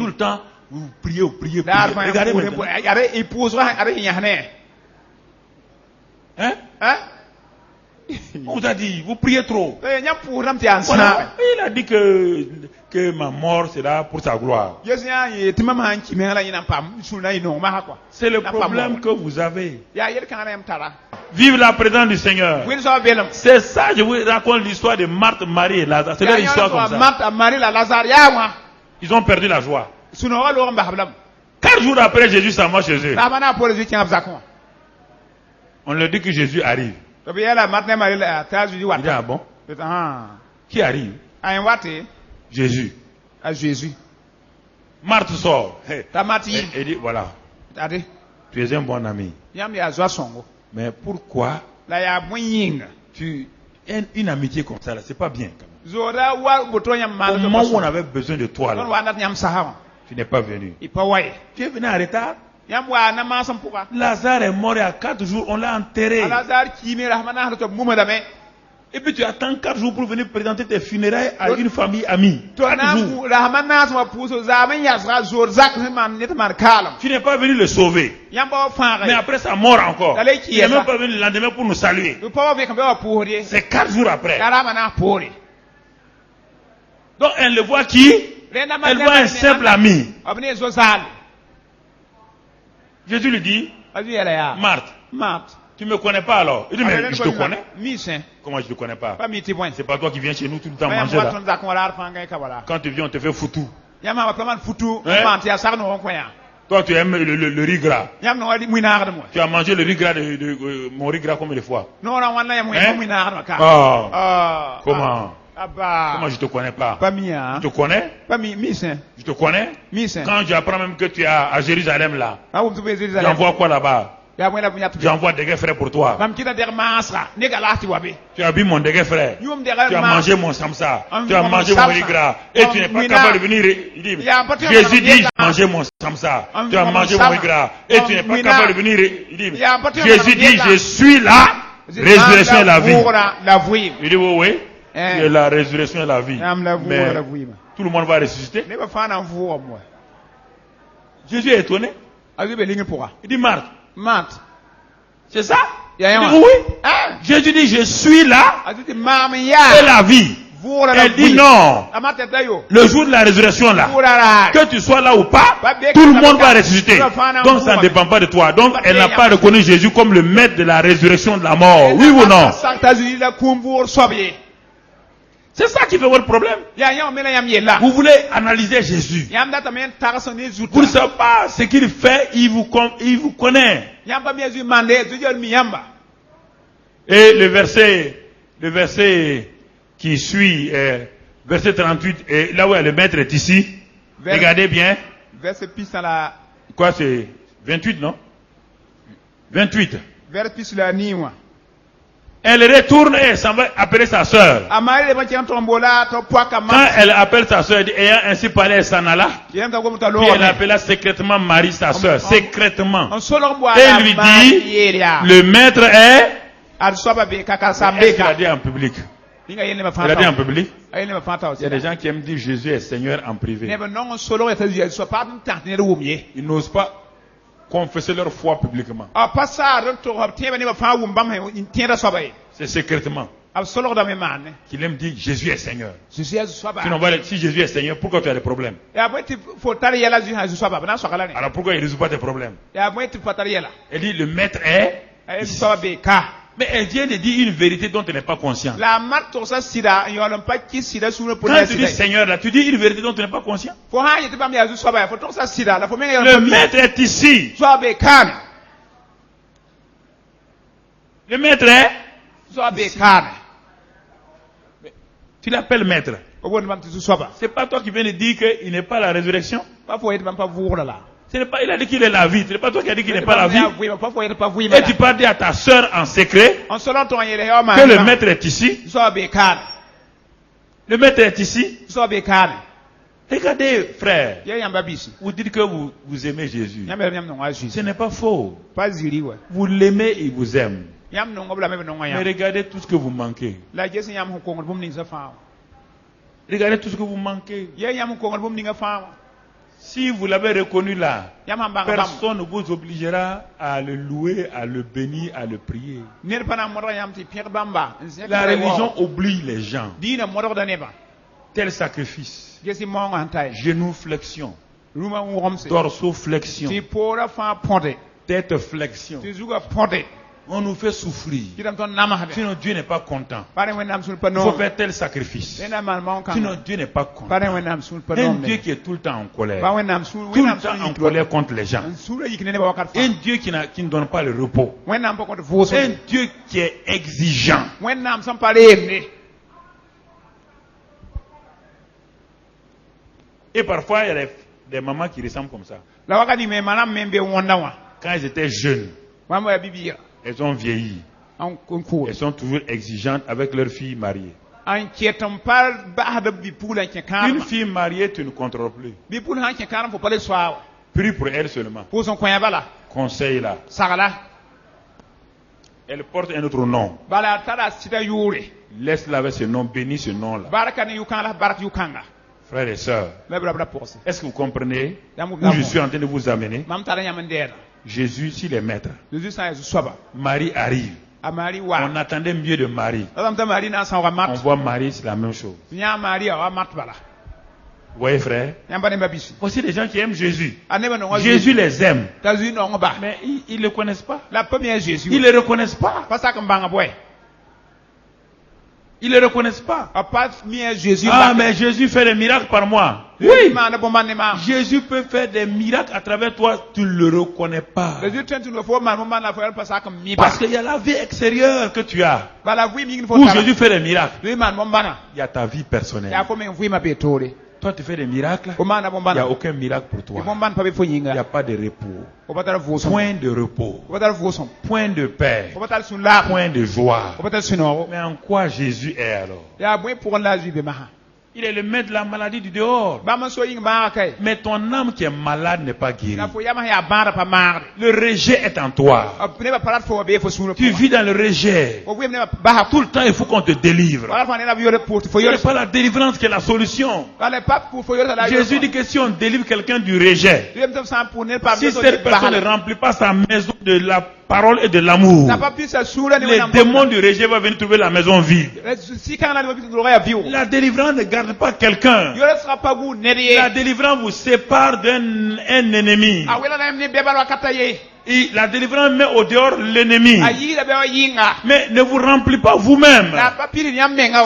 le temps, vous priez. Regardez maintenant. Hein? On vous a dit, vous priez trop. Voilà. Il a dit que ma mort sera pour sa gloire. C'est le problème que vous avez. Vive la présence du Seigneur. C'est ça, je vous raconte l'histoire de Marthe, Marie et Lazare. C'est leur histoire comme ça. Ils ont perdu la joie. 4 jours après, Jésus s'en va chez eux. On leur dit que Jésus arrive. Il dit, ah bon? Qui arrive? Jésus. Marthe sort. Et dit, voilà. Tu es un bon ami. Mais pourquoi une amitié comme ça, c'est pas bien quand même. Au moment où on avait besoin de toi, là, tu n'es pas venu. Tu es venu en retard. Lazare est mort il y a 4 jours, on l'a enterré. Et puis tu attends 4 jours pour venir présenter tes funérailles à une famille amie. 4 jours. Tu n'es pas venu le sauver. Mais après sa mort encore. Il n'est même pas venu le lendemain pour nous saluer. C'est 4 jours après. Donc elle le voit qui? Elle voit un simple ami. Jésus lui dit, Marthe, tu ne me connais pas alors? Il dit, mais je te connais. Comment je ne te connais pas? C'est pas toi qui viens chez nous tout le temps manger là. Quand tu viens, on te fait foutu. Hein? Toi, tu aimes le riz gras. Tu as mangé le riz gras de mon riz gras combien de fois? Hein? Comment? Comment je te connais pas? Je te connais? Je te connais? Quand j'apprends même que tu es à Jérusalem là, j'envoie quoi là-bas? J'envoie des frères pour toi. Tu as bu mon dégué frère. Tu as mangé mon samsa. Tu as mangé mon riz gras. Et tu n'es pas capable de venir. Jésus dit, mangez mon samsa. Tu as mangé mon riz gras. Et tu n'es pas capable de venir. Jésus dit, je suis la résurrection et la vie. Il dit, oui. C'est la résurrection et la vie. Mais tout le monde va ressusciter. Jésus est étonné. Il dit, Marthe. C'est ça? Il dit, oui. Jésus dit, je suis là et la vie. Elle dit non. Le jour de la résurrection là, que tu sois là ou pas, tout le monde va ressusciter. Donc ça ne dépend pas de toi. Donc elle n'a pas reconnu Jésus comme le maître de la résurrection de la mort. Oui ou non? C'est ça qui fait votre problème. Vous voulez analyser Jésus. Vous ne savez pas ce qu'il fait, il vous connaît. Et le verset qui suit, verset 38, et là où le maître est ici, regardez bien. Quoi, c'est 28, non? 28. Elle retourne et elle s'en va appeler sa sœur. Quand elle appelle sa sœur, ayant ainsi parlé, elle s'en alla. Puis elle appela secrètement Marie, sa sœur, secrètement. Et elle lui dit, le maître est... Est-ce qu'il a dit en public? Il a dit en public? Il y a des gens qui aiment dire Jésus est Seigneur en privé. Ils n'osent pas confesser leur foi publiquement. C'est secrètement qu'il aime dire Jésus est Seigneur. Sinon, si Jésus est Seigneur, pourquoi tu as des problèmes? Alors pourquoi il ne résout pas tes problèmes? Elle dit le maître est... Mais elle vient de dire une vérité dont elle n'est pas consciente. Quand tu dis Seigneur, là, tu dis une vérité dont tu n'es pas conscient. Le maître est ici. Le maître est ici. Tu l'appelles maître. C'est pas toi qui viens de dire qu'il n'est pas la résurrection. Il a dit qu'il est la vie. Ce n'est pas toi qui as dit qu'il n'est pas la vie. Et tu parles à ta sœur en secret que le maître est ici. Le maître est ici. Regardez, frère. Vous dites que vous aimez Jésus. Ce n'est pas faux. Vous l'aimez, il vous aime. Mais regardez tout ce que vous manquez. Regardez tout ce que vous manquez. Si vous l'avez reconnu là, personne ne vous obligera à le louer, à le bénir, à le prier. La religion oblige les gens. Tel sacrifice. Genoux flexion. Dorsaux flexion. Tête flexion. On nous fait souffrir. Sinon Dieu n'est pas content. Il faut faire tel sacrifice. Sinon Dieu n'est pas content. Un Dieu qui est tout le temps en colère. Tout le temps en colère contre les gens. Un Dieu qui ne donne pas le repos. Un Dieu qui est exigeant. Et parfois il y a des mamans qui ressemblent comme ça. Quand elles étaient jeunes, elles ont vieilli. Elles sont toujours exigeantes avec leurs filles mariées. Une fille mariée, tu ne contrôles plus. Prie pour elle seulement. Conseille-la. Elle porte un autre nom. Laisse-la avec ce nom, bénis ce nom-là. Frères et sœurs, est-ce que vous comprenez où je suis en train de vous amener? Jésus, s'il est maître. Marie arrive. On attendait mieux de Marie. On voit Marie, c'est la même chose. Vous voyez, frère? Voici des gens qui aiment Jésus. Jésus les aime. Mais ils ne le connaissent pas. Ils ne le reconnaissent pas. Ils ne le reconnaissent pas. Ah, mais Jésus fait des miracles par moi. Oui. Jésus peut faire des miracles à travers toi. Tu ne le reconnais pas. Parce qu'il y a la vie extérieure que tu as. Où Jésus fait des miracles. Il y a ta vie personnelle. Toi, tu fais des miracles. Il n'y a aucun miracle pour toi. Il n'y a pas de repos. Point de repos. Point de paix. Point de joie. Mais en quoi Jésus est alors? Il est le maître de la maladie du dehors. Mais ton âme qui est malade n'est pas guérie. Le rejet est en toi. Tu vis dans le rejet. Tout le temps, il faut qu'on te délivre. Ce n'est pas la délivrance qui est la solution. Jésus dit que si on délivre quelqu'un du rejet, si cette personne ne remplit pas sa maison de la parole et de l'amour, les démons du rejet vont venir trouver la maison vide. La délivrance ne garde pas quelqu'un. La délivrance vous sépare d'un ennemi. Et la délivrance met au dehors l'ennemi. Mais ne vous remplit pas vous-même.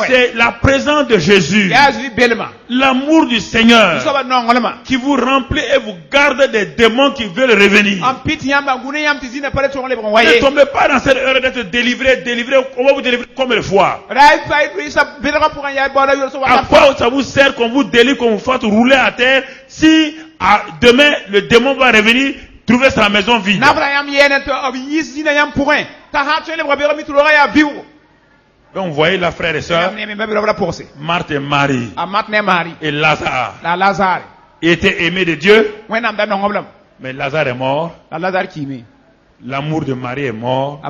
C'est la présence de Jésus, l'amour du Seigneur, qui vous remplit et vous garde des démons qui veulent revenir. Ne tombez pas dans cette heure d'être délivré. On va vous délivrer combien de fois? À quoi ça vous sert qu'on vous délivre, qu'on vous fasse rouler à terre, si demain le démon va revenir trouver sa maison vide? Donc vous voyez la frère et soeur, Marthe et Marie et Lazare. Il était aimé de Dieu, mais Lazare est mort. L'amour de Marie est mort.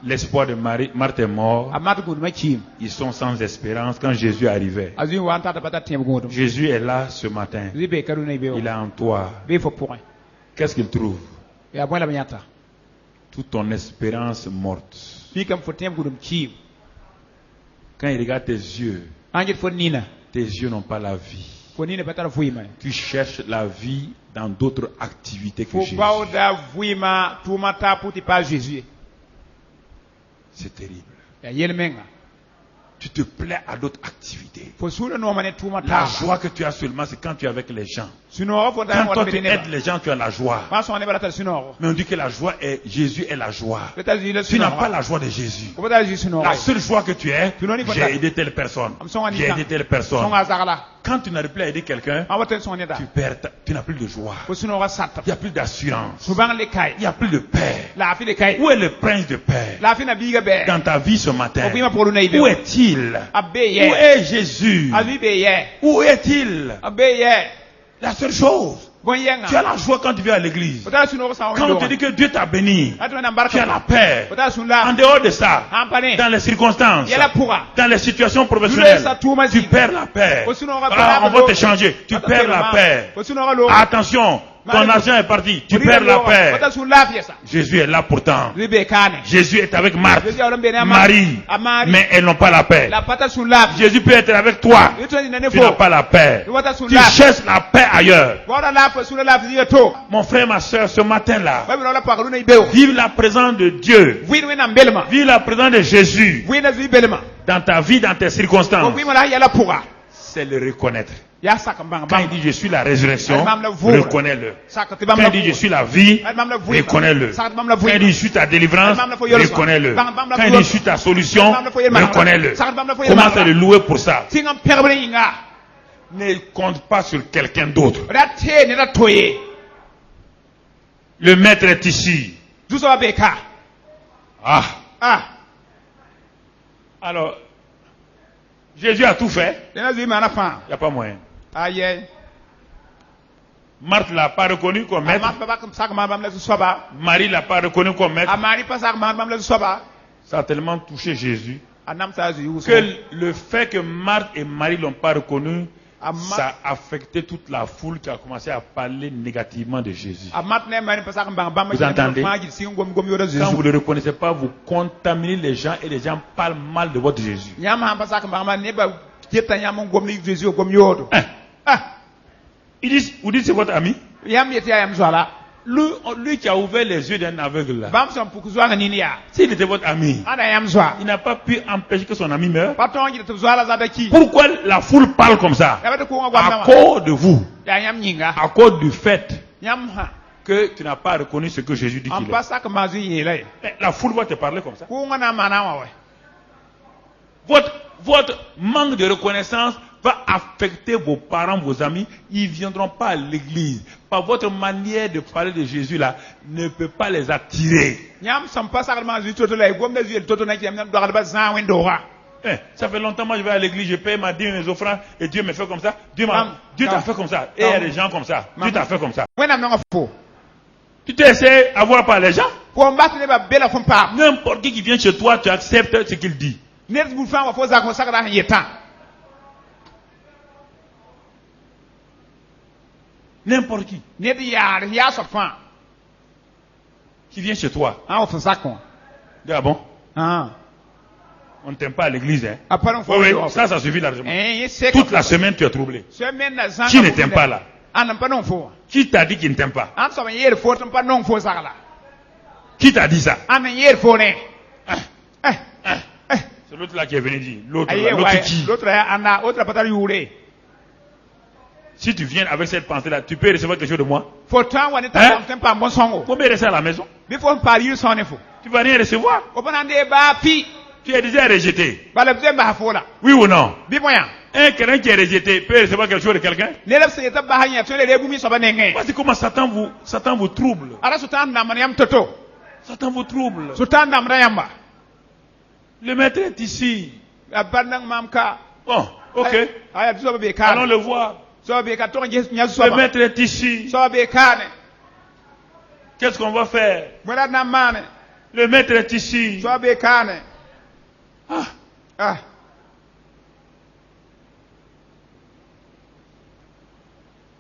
L'espoir de Marthe est mort. Ils sont sans espérance quand Jésus arrivait. Jésus est là ce matin. Il est en toi. Qu'est-ce qu'il trouve? Toute ton espérance morte. Quand il regarde tes yeux n'ont pas la vie. Tu cherches la vie dans d'autres activités que Jésus. C'est terrible. Tu te plais à d'autres activités. La joie que tu as seulement, c'est quand tu es avec les gens. Quand toi tu aides les gens, tu as la joie. Mais on dit que la joie est, Jésus est la joie. Tu n'as pas la joie de Jésus. La seule joie que tu es, j'ai aidé telle personne. J'ai aidé telle personne. Quand tu n'arrives plus à aider quelqu'un, tu n'as plus de joie. Il n'y a plus d'assurance. Il n'y a plus de paix. Où est le prince de paix dans ta vie ce matin? Où est-il? Où est Jésus? Où est-il? La seule chose, tu as la joie quand tu viens à l'église. Quand on te dit que Dieu t'a béni, tu as la paix. En dehors de ça, dans les circonstances, dans les situations professionnelles, tu perds la paix. On va te changer, tu perds la paix. Attention, ton argent est parti, tu perds la paix. Jésus est là pourtant. Jésus est avec Marthe, Marie, mais elles n'ont pas la paix. Jésus peut être avec toi, tu n'as pas la paix. Tu cherches la paix ailleurs. Mon frère, ma soeur, ce matin-là, vive la présence de Dieu. Vive la présence de Jésus dans ta vie, dans tes circonstances. C'est le reconnaître. Quand il dit je suis la résurrection, reconnais-le. Quand il dit je suis la vie, reconnais-le. Quand il dit je suis ta délivrance, reconnais-le. Quand il dit je suis ta solution, reconnais-le. Commence à le louer pour ça. Ne compte pas sur quelqu'un d'autre. Le maître est ici. Alors, Jésus a tout fait. Il n'y a pas moyen. Marthe l'a pas reconnu comme maître. Marie l'a pas reconnu comme maître. Ça a tellement touché Jésus que le fait que Marthe et Marie l'ont pas reconnu, ça a affecté toute la foule qui a commencé à parler négativement de Jésus. Vous entendez? Quand vous ne le reconnaissez pas, vous contaminez les gens et les gens parlent mal de votre Jésus. Vous dites c'est votre ami? Lui qui a ouvert les yeux d'un aveugle là. S'il était votre ami, il n'a pas pu empêcher que son ami meure. Pourquoi la foule parle comme ça? À cause de vous. À cause du fait que tu n'as pas reconnu ce que Jésus dit qu'il est. La foule va te parler comme ça. Votre manque de reconnaissance va affecter vos parents, vos amis. Ils ne viendront pas à l'église. Par votre manière de parler de Jésus là, ne peut pas les attirer. Ça fait longtemps moi je vais à l'église, je paye ma dîme, mes offrandes et Dieu me fait comme ça. Dieu t'a fait comme ça. Et il y a des gens comme ça. Dieu t'a fait comme ça. Tu t'essaies à voir par les gens. N'importe qui vient chez toi, tu acceptes ce qu'il dit. N'importe qui. Qui vient chez toi. Ah bon? On ne t'aime pas à l'église, hein? Oui, ça suffit largement. Toute la semaine, tu es troublé. Qui ne t'aime pas là? Qui t'a dit qu'il ne t'aime pas? Qui t'a dit ça? C'est l'autre là qui est venu dire. L'autre qui? Si tu viens avec cette pensée-là, tu peux recevoir quelque chose de moi? Hein? Combien rester à la maison? Tu vas rien recevoir. Tu es déjà rejeté. Oui ou non? Un chrétien qui est rejeté peut recevoir quelque chose de quelqu'un? Voici comment Satan vous trouble. Satan vous trouble. Le maître est ici. Bon, ok. Allons le voir. Le maître est ici. Qu'est-ce qu'on va faire? Le maître est ici.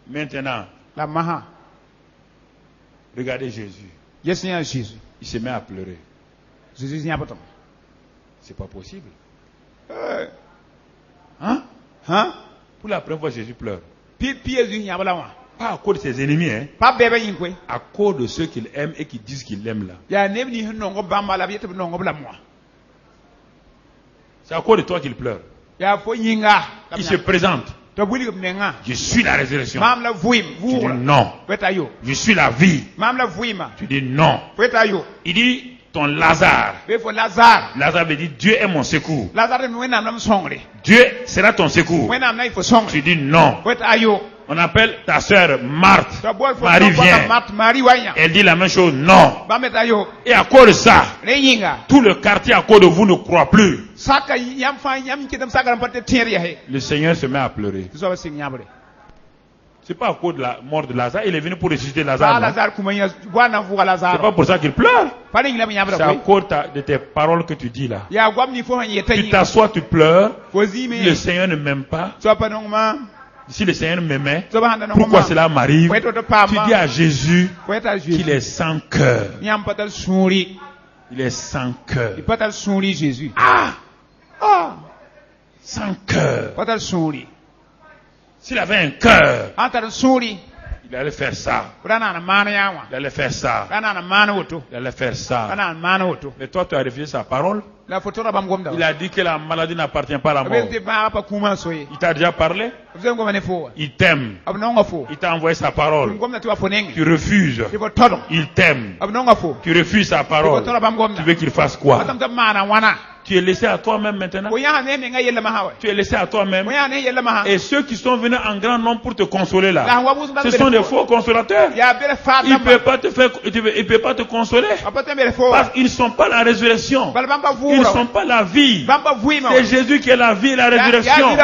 Maintenant, regardez Jésus. Il se met à pleurer. C'est pas possible. Hein? Pour la première fois, Jésus pleure. Pas à cause de ses ennemis, hein? À cause de ceux qu'il aime et qui disent qu'il l'aime là. C'est à cause de toi qu'il pleure. Il se présente. Je suis la résurrection. Tu dis non. Je suis la vie. Tu dis non. Il dit ton Lazare. Lazare veut dire Dieu est mon secours. Dieu sera ton secours. Tu dis non. On appelle ta sœur Marthe. Marie vient. Elle dit la même chose. Non. Et à cause de ça, tout le quartier à cause de vous ne croit plus. Le Seigneur se met à pleurer. C'est pas à cause de la mort de Lazare. Il est venu pour ressusciter Lazare. C'est pas pour ça qu'il pleure. C'est à cause de tes paroles que tu dis là. Tu t'assois, tu pleures. Le Seigneur ne m'aime pas. Si le Seigneur m'aimait, pourquoi cela m'arrive? Tu dis à Jésus qu'il est sans cœur. Il est sans cœur. Sans cœur. S'il avait un cœur, il allait faire ça. Il allait faire ça. Il allait faire ça. Mais toi, tu as refusé sa parole. Il a dit que la maladie n'appartient pas à la mort. Il t'a déjà parlé? Il t'aime. Il t'a envoyé sa parole. Tu refuses. Il t'aime. Tu refuses sa parole. Tu veux qu'il fasse quoi? Tu es laissé à toi-même maintenant. Tu es laissé à toi-même. Et ceux qui sont venus en grand nombre pour te consoler là, ce sont des faux consolateurs. Ils ne peuvent pas te faire, ils peuvent pas te consoler. Parce qu'ils ne sont pas la résurrection. Ils ne sont pas la vie. C'est Jésus qui est la vie et la résurrection.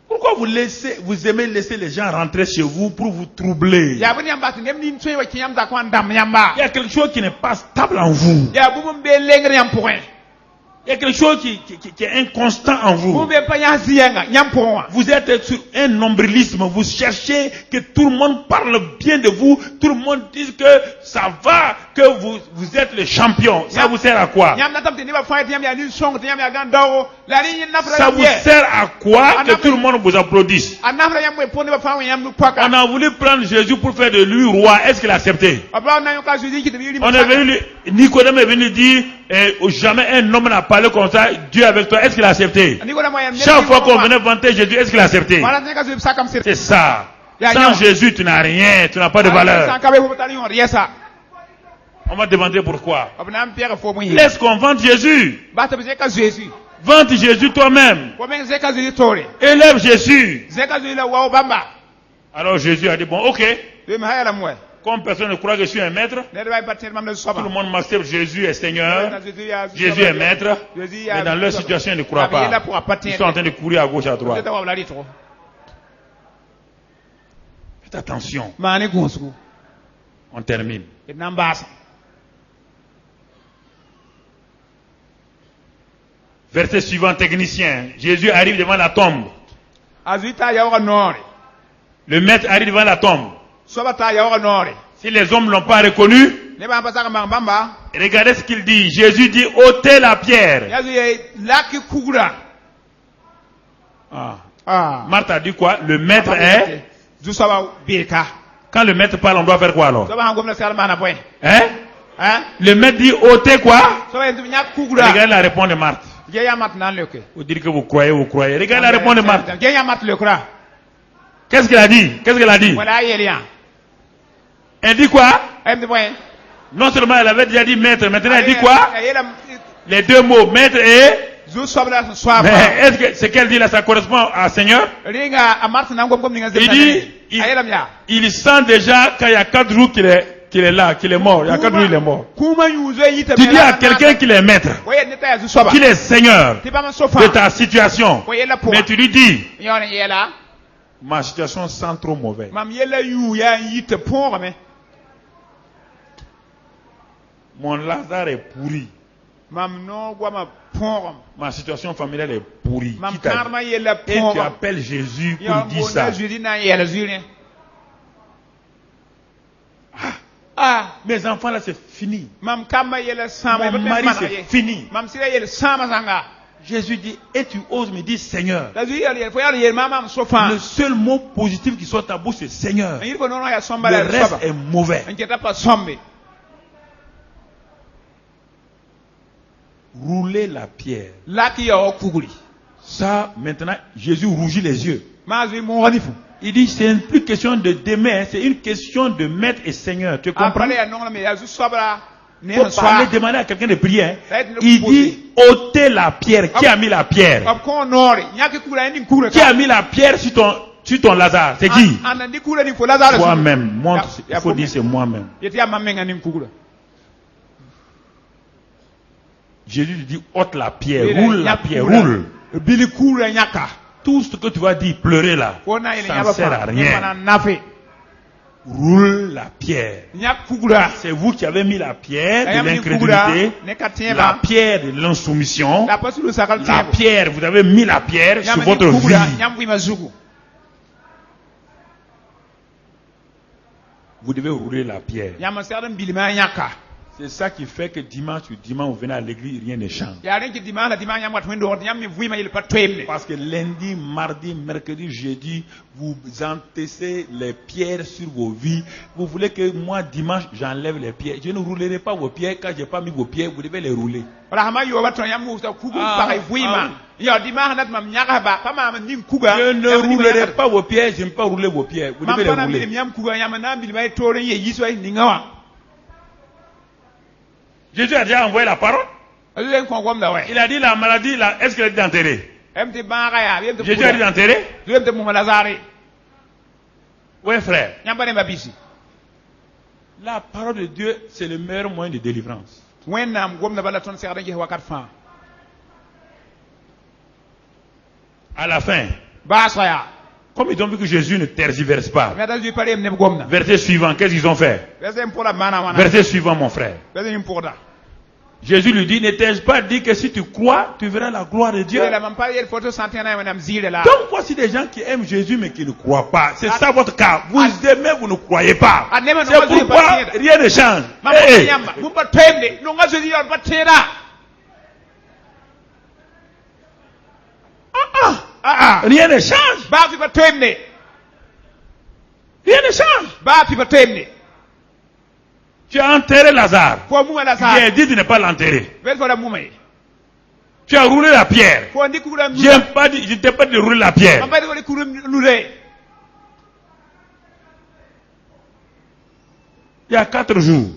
Pourquoi vous aimez laisser les gens rentrer chez vous pour vous troubler? Il y a quelque chose qui n'est pas stable en vous. Il y a quelque chose qui est inconstant en vous. Vous êtes sur un nombrilisme. Vous cherchez que tout le monde parle bien de vous. Tout le monde dise que ça va, que vous êtes le champion. Ça vous sert à quoi? Ça vous sert à quoi que tout le monde vous applaudisse? On a voulu prendre Jésus pour faire de lui roi. Est-ce qu'il a accepté? On est venu, Nicodème est venu dire, jamais un homme n'a parlé comme ça, Dieu avec toi. Est-ce qu'il a accepté? Chaque fois qu'on venait vanter Jésus, est-ce qu'il a accepté? C'est ça. Sans Jésus, tu n'as rien, tu n'as pas de valeur. On va demander pourquoi. Laisse qu'on vende Jésus. Vante Jésus toi-même. Élève Jésus. Alors Jésus a dit, bon, ok. Comme personne ne croit que je suis un maître, tout le monde m'accepte, Jésus est Seigneur, Jésus est maître, mais dans leur situation, ils ne croient pas. Ils sont en train de courir à gauche, à droite. Faites attention. On termine. Verset suivant, technicien. Jésus arrive devant la tombe. Le maître arrive devant la tombe. Si les hommes ne l'ont pas reconnu, regardez ce qu'il dit. Jésus dit, ôtez la pierre. Marthe a dit quoi? Le maître est... Quand le maître parle, on doit faire quoi alors? Le maître dit, ôtez quoi? Regardez la réponse de Marthe. Vous dites que vous croyez. Regardez la réponse de Marthe. Qu'est-ce qu'elle a dit? Elle dit quoi? Non seulement elle avait déjà dit maître, maintenant elle dit quoi? Les deux mots, maître et... Mais est-ce que ce qu'elle dit là, ça correspond à Seigneur? Il dit, il sent déjà qu'il y a 4 jours qu'il est là, qu'il est mort. Il y a 4 jours il est mort. Tu dis à quelqu'un qu'il est maître, qu'il est Seigneur de ta situation. Mais tu lui dis, ma situation sent trop mauvais. Mon Lazare est pourri. Ma situation familiale est pourrie. Et tu appelles Jésus pour dire ça. Mes enfants là c'est fini. Mon mari c'est fini. Jésus dit, et tu oses me dire Seigneur. Le seul mot positif qui soit ta bouche c'est Seigneur. Le reste est mauvais. Rouler la pierre. Ça, maintenant, Jésus rougit les yeux. Il dit, c'est plus question de demain, c'est une question de maître et Seigneur. Tu comprends? Il faut parler, demander à quelqu'un de prier. Hein. Il dit, ôtez la pierre. Qui a mis la pierre? Qui a mis la pierre sur ton Lazare? C'est qui? Toi-même. Il faut dire c'est moi-même. Jésus lui dit, ôte la pierre, roule la pierre, roule. Tout ce que tu vas dire, pleurer là, ça ne sert à rien. Roule la pierre. C'est vous qui avez mis la pierre de l'incrédulité, la pierre de l'insoumission, la pierre, vous avez mis la pierre sur votre vie. Vous devez rouler la pierre. C'est ça qui fait que dimanche sur dimanche, vous venez à l'église, rien ne change. Parce que lundi, mardi, mercredi, jeudi, vous entassez les pierres sur vos vies. Vous voulez que moi, dimanche, j'enlève les pierres. Je ne roulerai pas vos pierres. Quand je n'ai pas mis vos pierres, vous devez les rouler. Je ne roulerai pas vos pierres, je n'aime pas rouler vos pierres. Vous devez les rouler. Jésus a déjà envoyé la parole. Il a dit la maladie, est-ce qu'elle est enterrée? Jésus a dit d'enterrer? Oui, frère. La parole de Dieu, c'est le meilleur moyen de délivrance. À la fin, comme ils ont vu que Jésus ne tergiverse pas, verset suivant, qu'est-ce qu'ils ont fait? Verset suivant, mon frère. Jésus lui dit, ne t'ai-je pas dit que si tu crois, tu verras la gloire de Dieu? Donc voici des gens qui aiment Jésus mais qui ne croient pas. C'est ça votre cas. Vous aimez, vous ne croyez pas. C'est pourquoi rien ne change. Rien ne change. Rien ne change. Tu as enterré Lazare. J'ai dit de ne pas l'enterrer. Tu as roulé la pierre. Je ne t'ai pas dit de rouler la pierre. Il y a 4 jours.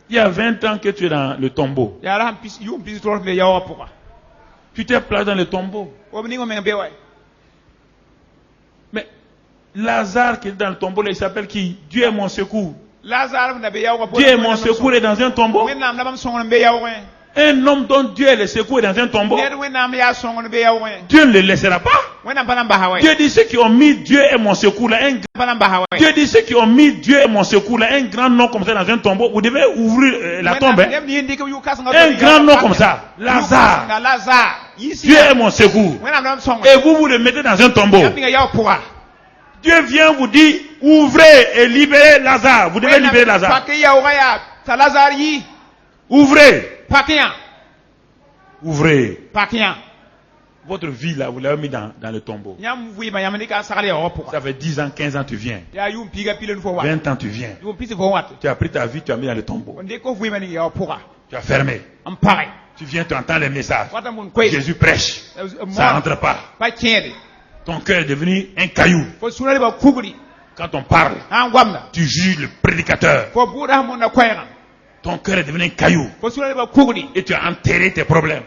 Il y a 20 ans que tu es dans le tombeau. Tu t'es placé dans le tombeau. Mais Lazare qui est dans le tombeau, il s'appelle qui? Dieu est mon secours. Dieu est mon secours est dans un tombeau. Un homme dont Dieu est le secours est dans un tombeau. Dieu ne le laissera pas. Dieu dit ceux qui ont mis Dieu est mon secours là, Dieu dit ceux qui ont mis Dieu est mon secours là, un grand nom comme ça dans un tombeau, vous devez ouvrir la tombe. Un grand nom comme ça, Lazare. Dieu est mon secours. Et vous le mettez dans un tombeau. Dieu vient vous dire, ouvrez et libérez Lazare. Vous devez libérer Lazare. Ouvrez. Ouvrez. Votre vie là, vous l'avez mis dans le tombeau. Ça fait 10 ans, 15 ans tu viens. 20 ans tu viens. Tu as pris ta vie, tu as mis dans le tombeau. Tu as fermé. Tu viens, tu entends les messages. Jésus prêche. Ça rentre pas. Ton cœur est devenu un caillou. Quand on parle, tu juges le prédicateur. Ton cœur est devenu un caillou. Et tu as enterré tes problèmes.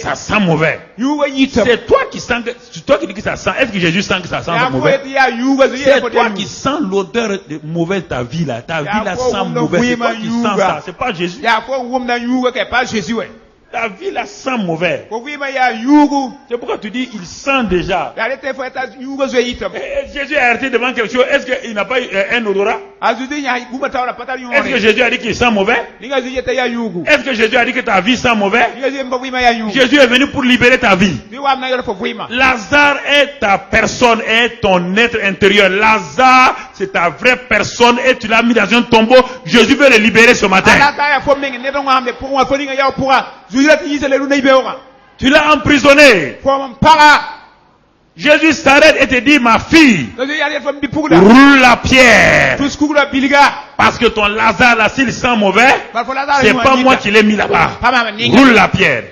Ça sent mauvais. C'est toi qui sens c'est toi qui dis que ça sent. Est-ce que Jésus sent que ça sent mauvais? C'est toi qui sens l'odeur de mauvaise de ta vie là. Ta vie là sent mauvais. C'est toi qui sens ça. C'est pas Jésus. Ta vie là sent mauvais. C'est pourquoi tu dis il sent déjà. Jésus a arrêté devant quelque chose. Est-ce qu'il n'a pas eu un odorat? Est-ce que Jésus a dit qu'il sent mauvais? Est-ce que Jésus a dit que ta vie sent mauvais? Jésus est venu pour libérer ta vie. Lazare est ta personne, est ton être intérieur. Lazare, c'est ta vraie personne et tu l'as mis dans un tombeau. Jésus veut le libérer ce matin. Tu l'as emprisonné. Jésus s'arrête et te dit, ma fille, roule la pierre. Parce que ton Lazare là, s'il sent mauvais, c'est pas moi qui l'ai mis là-bas. Roule la pierre.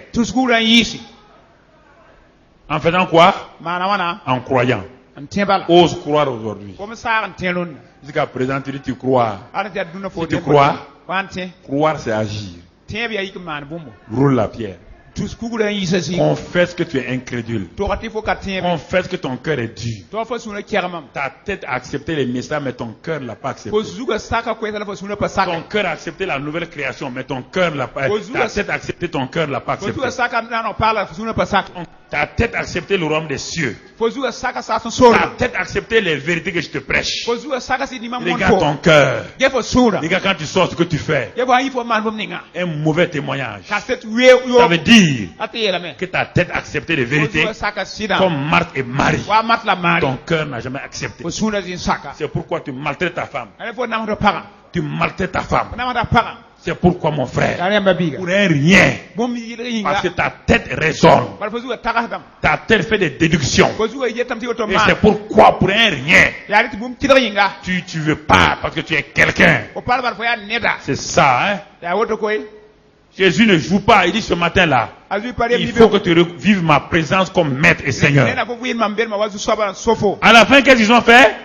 En faisant quoi? En croyant. Ose croire aujourd'hui. Jusqu'à présent, tu dis tu crois. Si tu crois, croire c'est agir. Roule la pierre. Confesse que tu es incrédule. Confesse que ton cœur est dur. Ta tête a accepté les messages, mais ton cœur ne l'a pas accepté. Ton cœur a accepté la nouvelle création, mais ton cœur ne l'a pas accepté. Ta tête a accepté, ton cœur ne l'a pas accepté. Ta tête a accepté le royaume des cieux. Ta tête a accepté les vérités que je te prêche. Regarde ton cœur. Regarde quand tu sors ce que tu fais. Un mauvais témoignage. Ça veut dire que ta tête a accepté les vérités comme Marthe et Marie. Ton cœur n'a jamais accepté. C'est pourquoi tu maltraites ta femme. Tu maltraites ta femme. C'est pourquoi mon frère, pour un rien, parce que ta tête raisonne, ta tête fait des déductions, et c'est pourquoi pour un rien, tu veux pas, parce que tu es quelqu'un. C'est ça, hein. Jésus ne joue pas, il dit ce matin-là, il faut que tu vives ma présence comme maître et seigneur. À la fin, qu'est-ce qu'ils ont fait?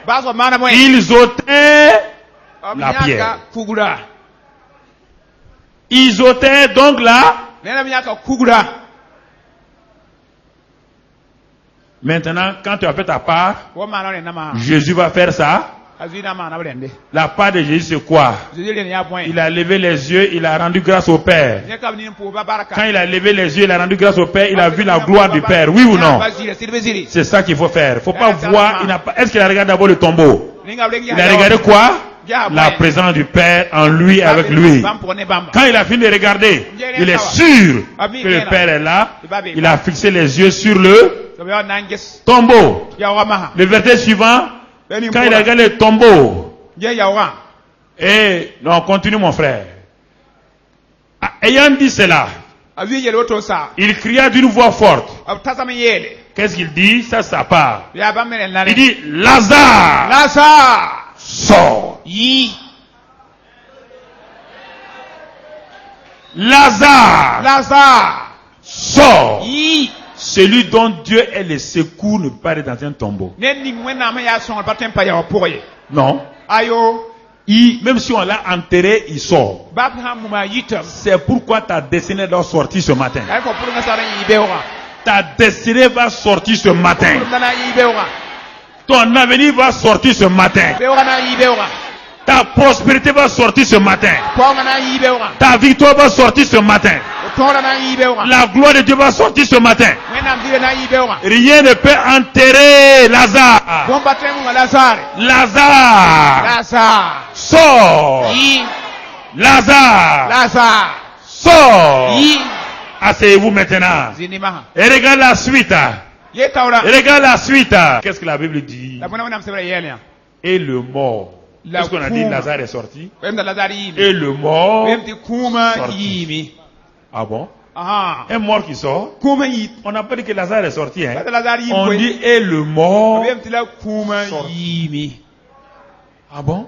Ils ôtaient la pierre. Ils ôtaient donc là. Maintenant, quand tu as fait ta part, Jésus va faire ça. La part de Jésus, c'est quoi? Il a levé les yeux, il a rendu grâce au Père. Quand il a levé les yeux, il a rendu grâce au Père, il a vu la gloire du Père. Oui ou non? C'est ça qu'il faut faire. Il ne faut pas voir. Est-ce qu'il a regardé d'abord le tombeau? Il a regardé quoi? La présence du Père en lui, avec lui. Quand il a fini de regarder, il est sûr que le Père est là. Il a fixé les yeux sur le tombeau. Le verset suivant, quand il a regardé le tombeau, et non, continue mon frère. Ayant dit cela, il cria d'une voix forte. Qu'est-ce qu'il dit? Ça, ça part. Il dit, Lazare, Lazare, sors. Lazare, Lazare, sors. Celui dont Dieu est le secours ne peut pas être dans un tombeau. Non. Même si on l'a enterré, il sort. C'est pourquoi ta destinée doit sortir ce matin. Ta destinée va sortir ce matin. Ton avenir va sortir ce matin. Ta prospérité va sortir ce matin. Ta victoire va sortir ce matin. La gloire de Dieu va sortir ce matin. Rien ne peut enterrer Lazare. Lazare. Sors. Lazare. Sors. Asseyez-vous maintenant. Et regarde la suite. Regarde la suite. Qu'est-ce que la Bible dit? Et le mort. Qu'est-ce qu'on a dit? Lazare est sorti. Et le mort sorti. Ah bon? Un mort qui sort. On n'a pas dit que Lazare est sorti. Hein? On dit et le mort sorti. Ah bon?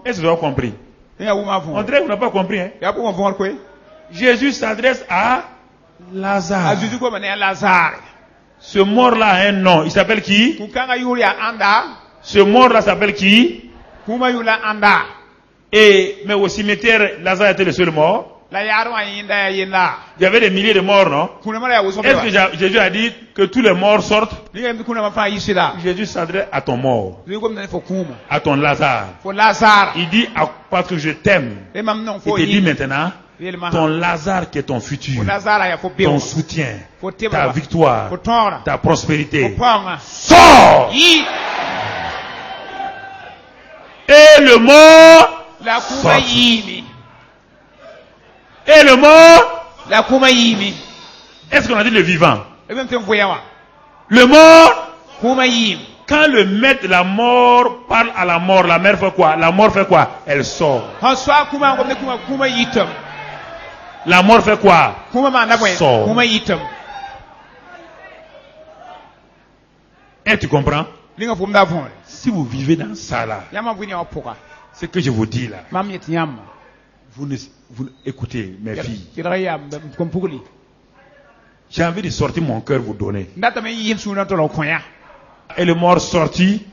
Est-ce que vous avez compris? On dirait que vous n'avez pas compris. Hein? Jésus s'adresse à Lazare. Ce mort-là a un nom. Il s'appelle qui? Ce mort-là s'appelle qui? Mais au cimetière, Lazare était le seul mort. Il y avait des milliers de morts, non? Est-ce que Jésus a dit que tous les morts sortent? Jésus s'adresse à ton mort, à ton Lazare. Il dit, parce que je t'aime. Il te dit maintenant, ton Lazare qui est ton futur, ton soutien, ta victoire, ta prospérité, sort! Et le mort sortit. Et le mort, est-ce qu'on a dit le vivant? Le mort, quand le maître de la mort parle à la mort fait quoi? La mort fait quoi? Elle sort. La mort fait quoi? Sort. Et tu comprends? Si vous vivez dans ça là, ce que je vous dis là, vous écoutez mes filles. J'ai envie de sortir mon cœur vous donner. Et le mort sorti,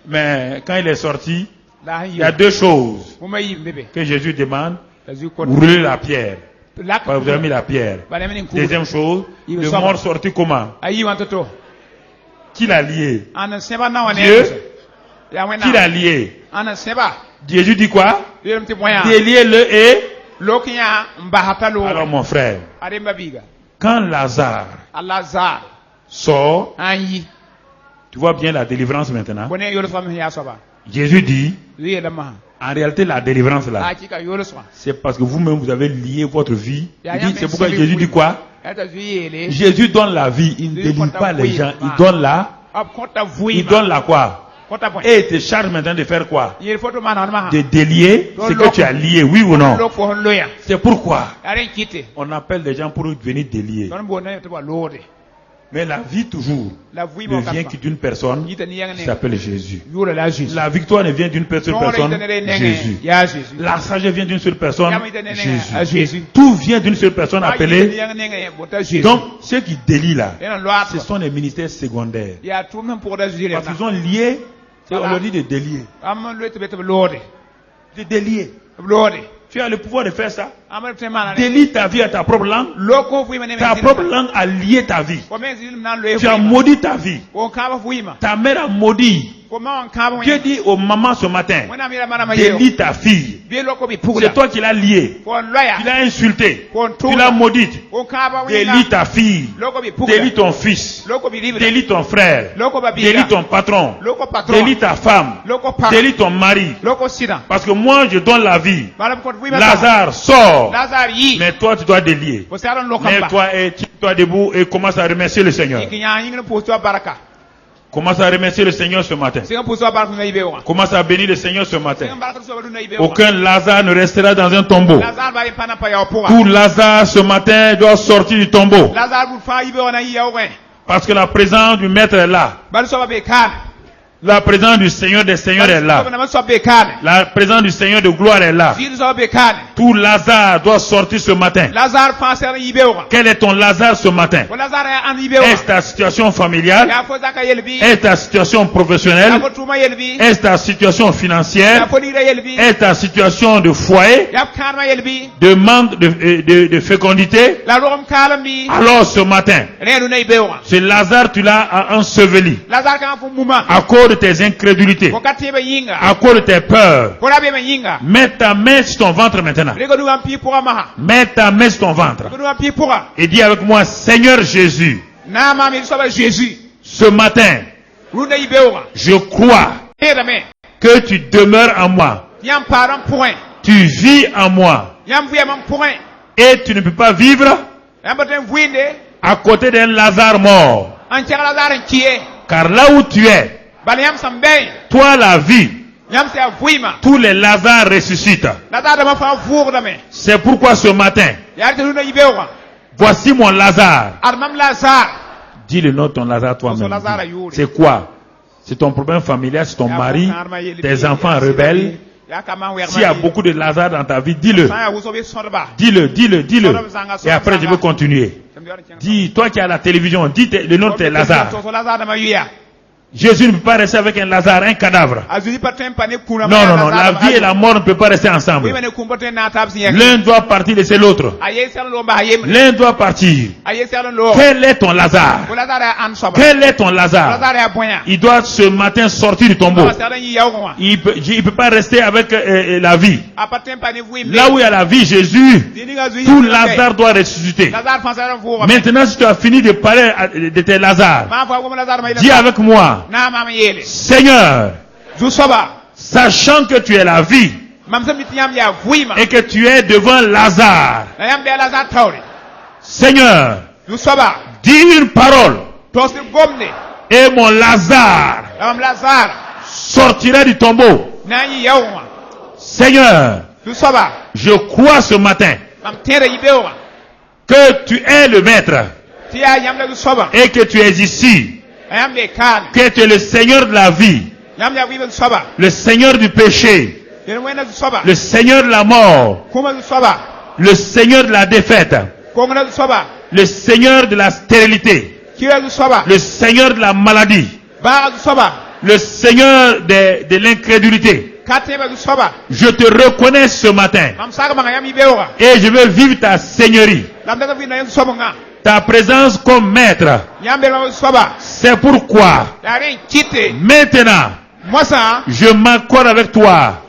mais quand il est sorti, il y a deux choses que Jésus demande. Roulez la pierre. Vous avez mis la pierre. Deuxième chose, le mort sorti comment? Qui l'a lié? Dieu. Qui l'a lié? Jésus dit quoi? Déliez-le et... Alors mon frère, quand Lazare sort, tu vois bien la délivrance maintenant. Jésus dit, en réalité la délivrance là, c'est parce que vous-même vous avez lié votre vie. C'est pourquoi Jésus dit quoi? Jésus donne la vie, il ne délivre pas les gens, il donne la quoi? Et il te charge maintenant de faire quoi? De délier ce que tu as lié, oui ou non? C'est pourquoi on appelle des gens pour venir délier. Mais la vie toujours ne vient que d'une personne qui s'appelle Jésus. La victoire ne vient d'une seule personne, Jésus. La sagesse vient d'une seule personne, Jésus. Tout vient d'une seule personne appelée. Donc, ceux qui délient là, ce sont les ministères secondaires. Parce qu'ils ont lié, on leur dit de délier. De délier. Tu as le pouvoir de faire ça. Délie ta vie à ta propre langue. Ta propre langue a lié ta vie. Tu as maudit ta vie. Ta mère a maudit. Dieu dit aux mamans ce matin, délie ta fille. C'est toi qui l'as liée. Tu l'as insultée. Tu l'as maudite. Délie ta fille. Délie ton fils. Délie ton frère. Délie ton patron. Délie ta femme. Délie ton mari. Parce que moi je donne la vie. Lazare sort. Mais toi tu dois délier. Mais toi debout et commence à remercier le Seigneur. Commence à remercier le Seigneur ce matin. Commence à bénir le Seigneur ce matin. Aucun Lazare ne restera dans un tombeau. Tout Lazare ce matin doit sortir du tombeau. Parce que la présence du Maître est là. La présence du Seigneur des Seigneurs est là. La présence du Seigneur de gloire est là. Tout Lazare doit sortir ce matin. Quel est ton Lazare ce matin? Est-ce ta situation familiale? Est-ce ta situation professionnelle? Est-ce ta situation financière? Est-ce ta situation de foyer? De manque de fécondité? Alors ce matin, ce Lazare tu l'as enseveli. À cause de tes incrédulités, à cause de tes peurs. Mets ta main sur ton ventre maintenant. Mets ta main sur ton ventre. Et dis avec moi, Seigneur Jésus, ce matin, je crois que tu demeures en moi. Tu vis en moi. Et tu ne peux pas vivre à côté d'un Lazare mort. Car là où tu es, toi la vie, tous les Lazars ressuscitent. C'est pourquoi ce matin, voici mon Lazare. Dis le nom de ton Lazare toi-même. C'est quoi? C'est ton problème familial, c'est ton mari, tes enfants rebelles. S'il y a beaucoup de Lazare dans ta vie, dis-le. Dis-le. Et après je vais continuer. Dis, toi qui as la télévision, dis le nom de tes Lazare. Jésus ne peut pas rester avec un Lazare, un cadavre. Non. La vie et la mort ne peuvent pas rester ensemble. L'un doit partir, laisser l'autre. L'un doit partir. Quel est ton Lazare? Quel est ton Lazare? Il doit ce matin sortir du tombeau. Il peut pas rester avec la vie. Là où il y a la vie, Jésus, tout Lazare doit ressusciter. Maintenant, si tu as fini de parler de tes Lazare, dis avec moi, Seigneur, sachant que tu es la vie et que tu es devant Lazare, Seigneur, dis une parole et mon Lazare sortira du tombeau. Seigneur, je crois ce matin que tu es le maître et que tu es ici. Que tu es le Seigneur de la vie, le Seigneur du péché, le Seigneur de la mort, le Seigneur de la défaite, le Seigneur de la stérilité, le Seigneur de la maladie, le Seigneur de l'incrédulité. Je te reconnais ce matin et je veux vivre ta seigneurie. Ta présence comme maître. C'est pourquoi maintenant je m'accorde avec toi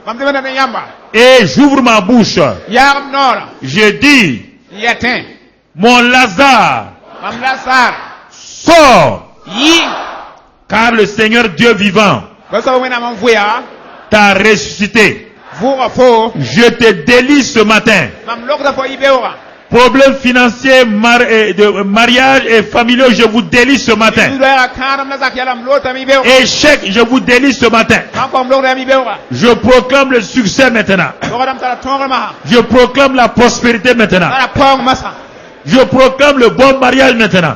et j'ouvre ma bouche. Je dis, mon Lazare, sors, car le Seigneur Dieu vivant t'a ressuscité. Je te délie ce matin. Problèmes financiers, de mariage et familiaux, je vous délie ce matin. Échec, je vous délie ce matin. Je proclame le succès maintenant. Je proclame la prospérité maintenant. Je proclame le bon mariage maintenant.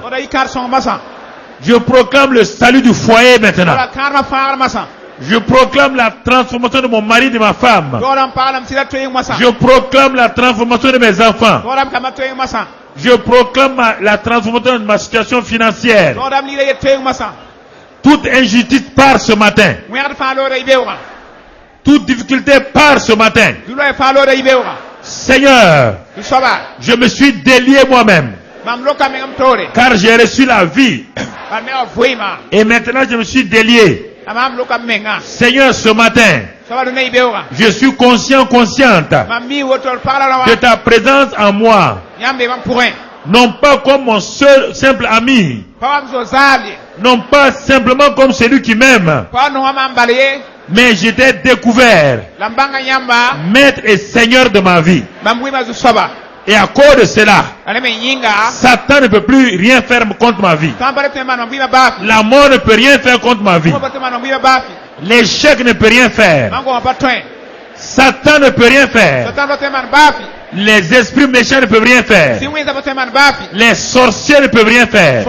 Je proclame le salut du foyer maintenant. Je proclame la transformation de mon mari et de ma femme. Je proclame la transformation de mes enfants. Je proclame la transformation de ma situation financière. Toute injustice part ce matin. Toute difficulté part ce matin. Seigneur, je me suis délié moi-même. Car j'ai reçu la vie. Et maintenant je me suis délié. Seigneur, ce matin, je suis consciente de ta présence en moi. Non pas comme mon seul simple ami. Non pas simplement comme celui qui m'aime. Mais je t'ai découvert, maître et seigneur de ma vie. Et à cause de cela, Satan ne peut plus rien faire contre ma vie. La mort ne peut rien faire contre ma vie. L'échec ne peut rien faire. Satan ne peut rien faire. Les esprits méchants ne peuvent rien faire. Les sorciers ne peuvent rien faire.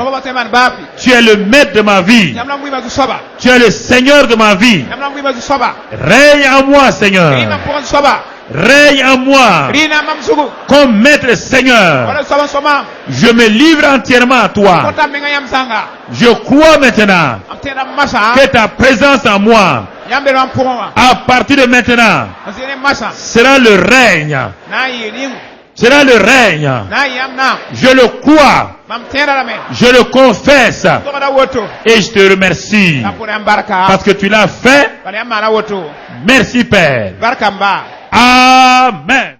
Tu es le maître de ma vie. Tu es le Seigneur de ma vie. Règne en moi, Seigneur. Règne en moi comme maître Seigneur. Je me livre entièrement à toi. Je crois maintenant que ta présence en moi, à partir de maintenant, sera le règne. Sera le règne. Je le crois. Je le confesse. Et je te remercie parce que tu l'as fait. Merci Père. Amen.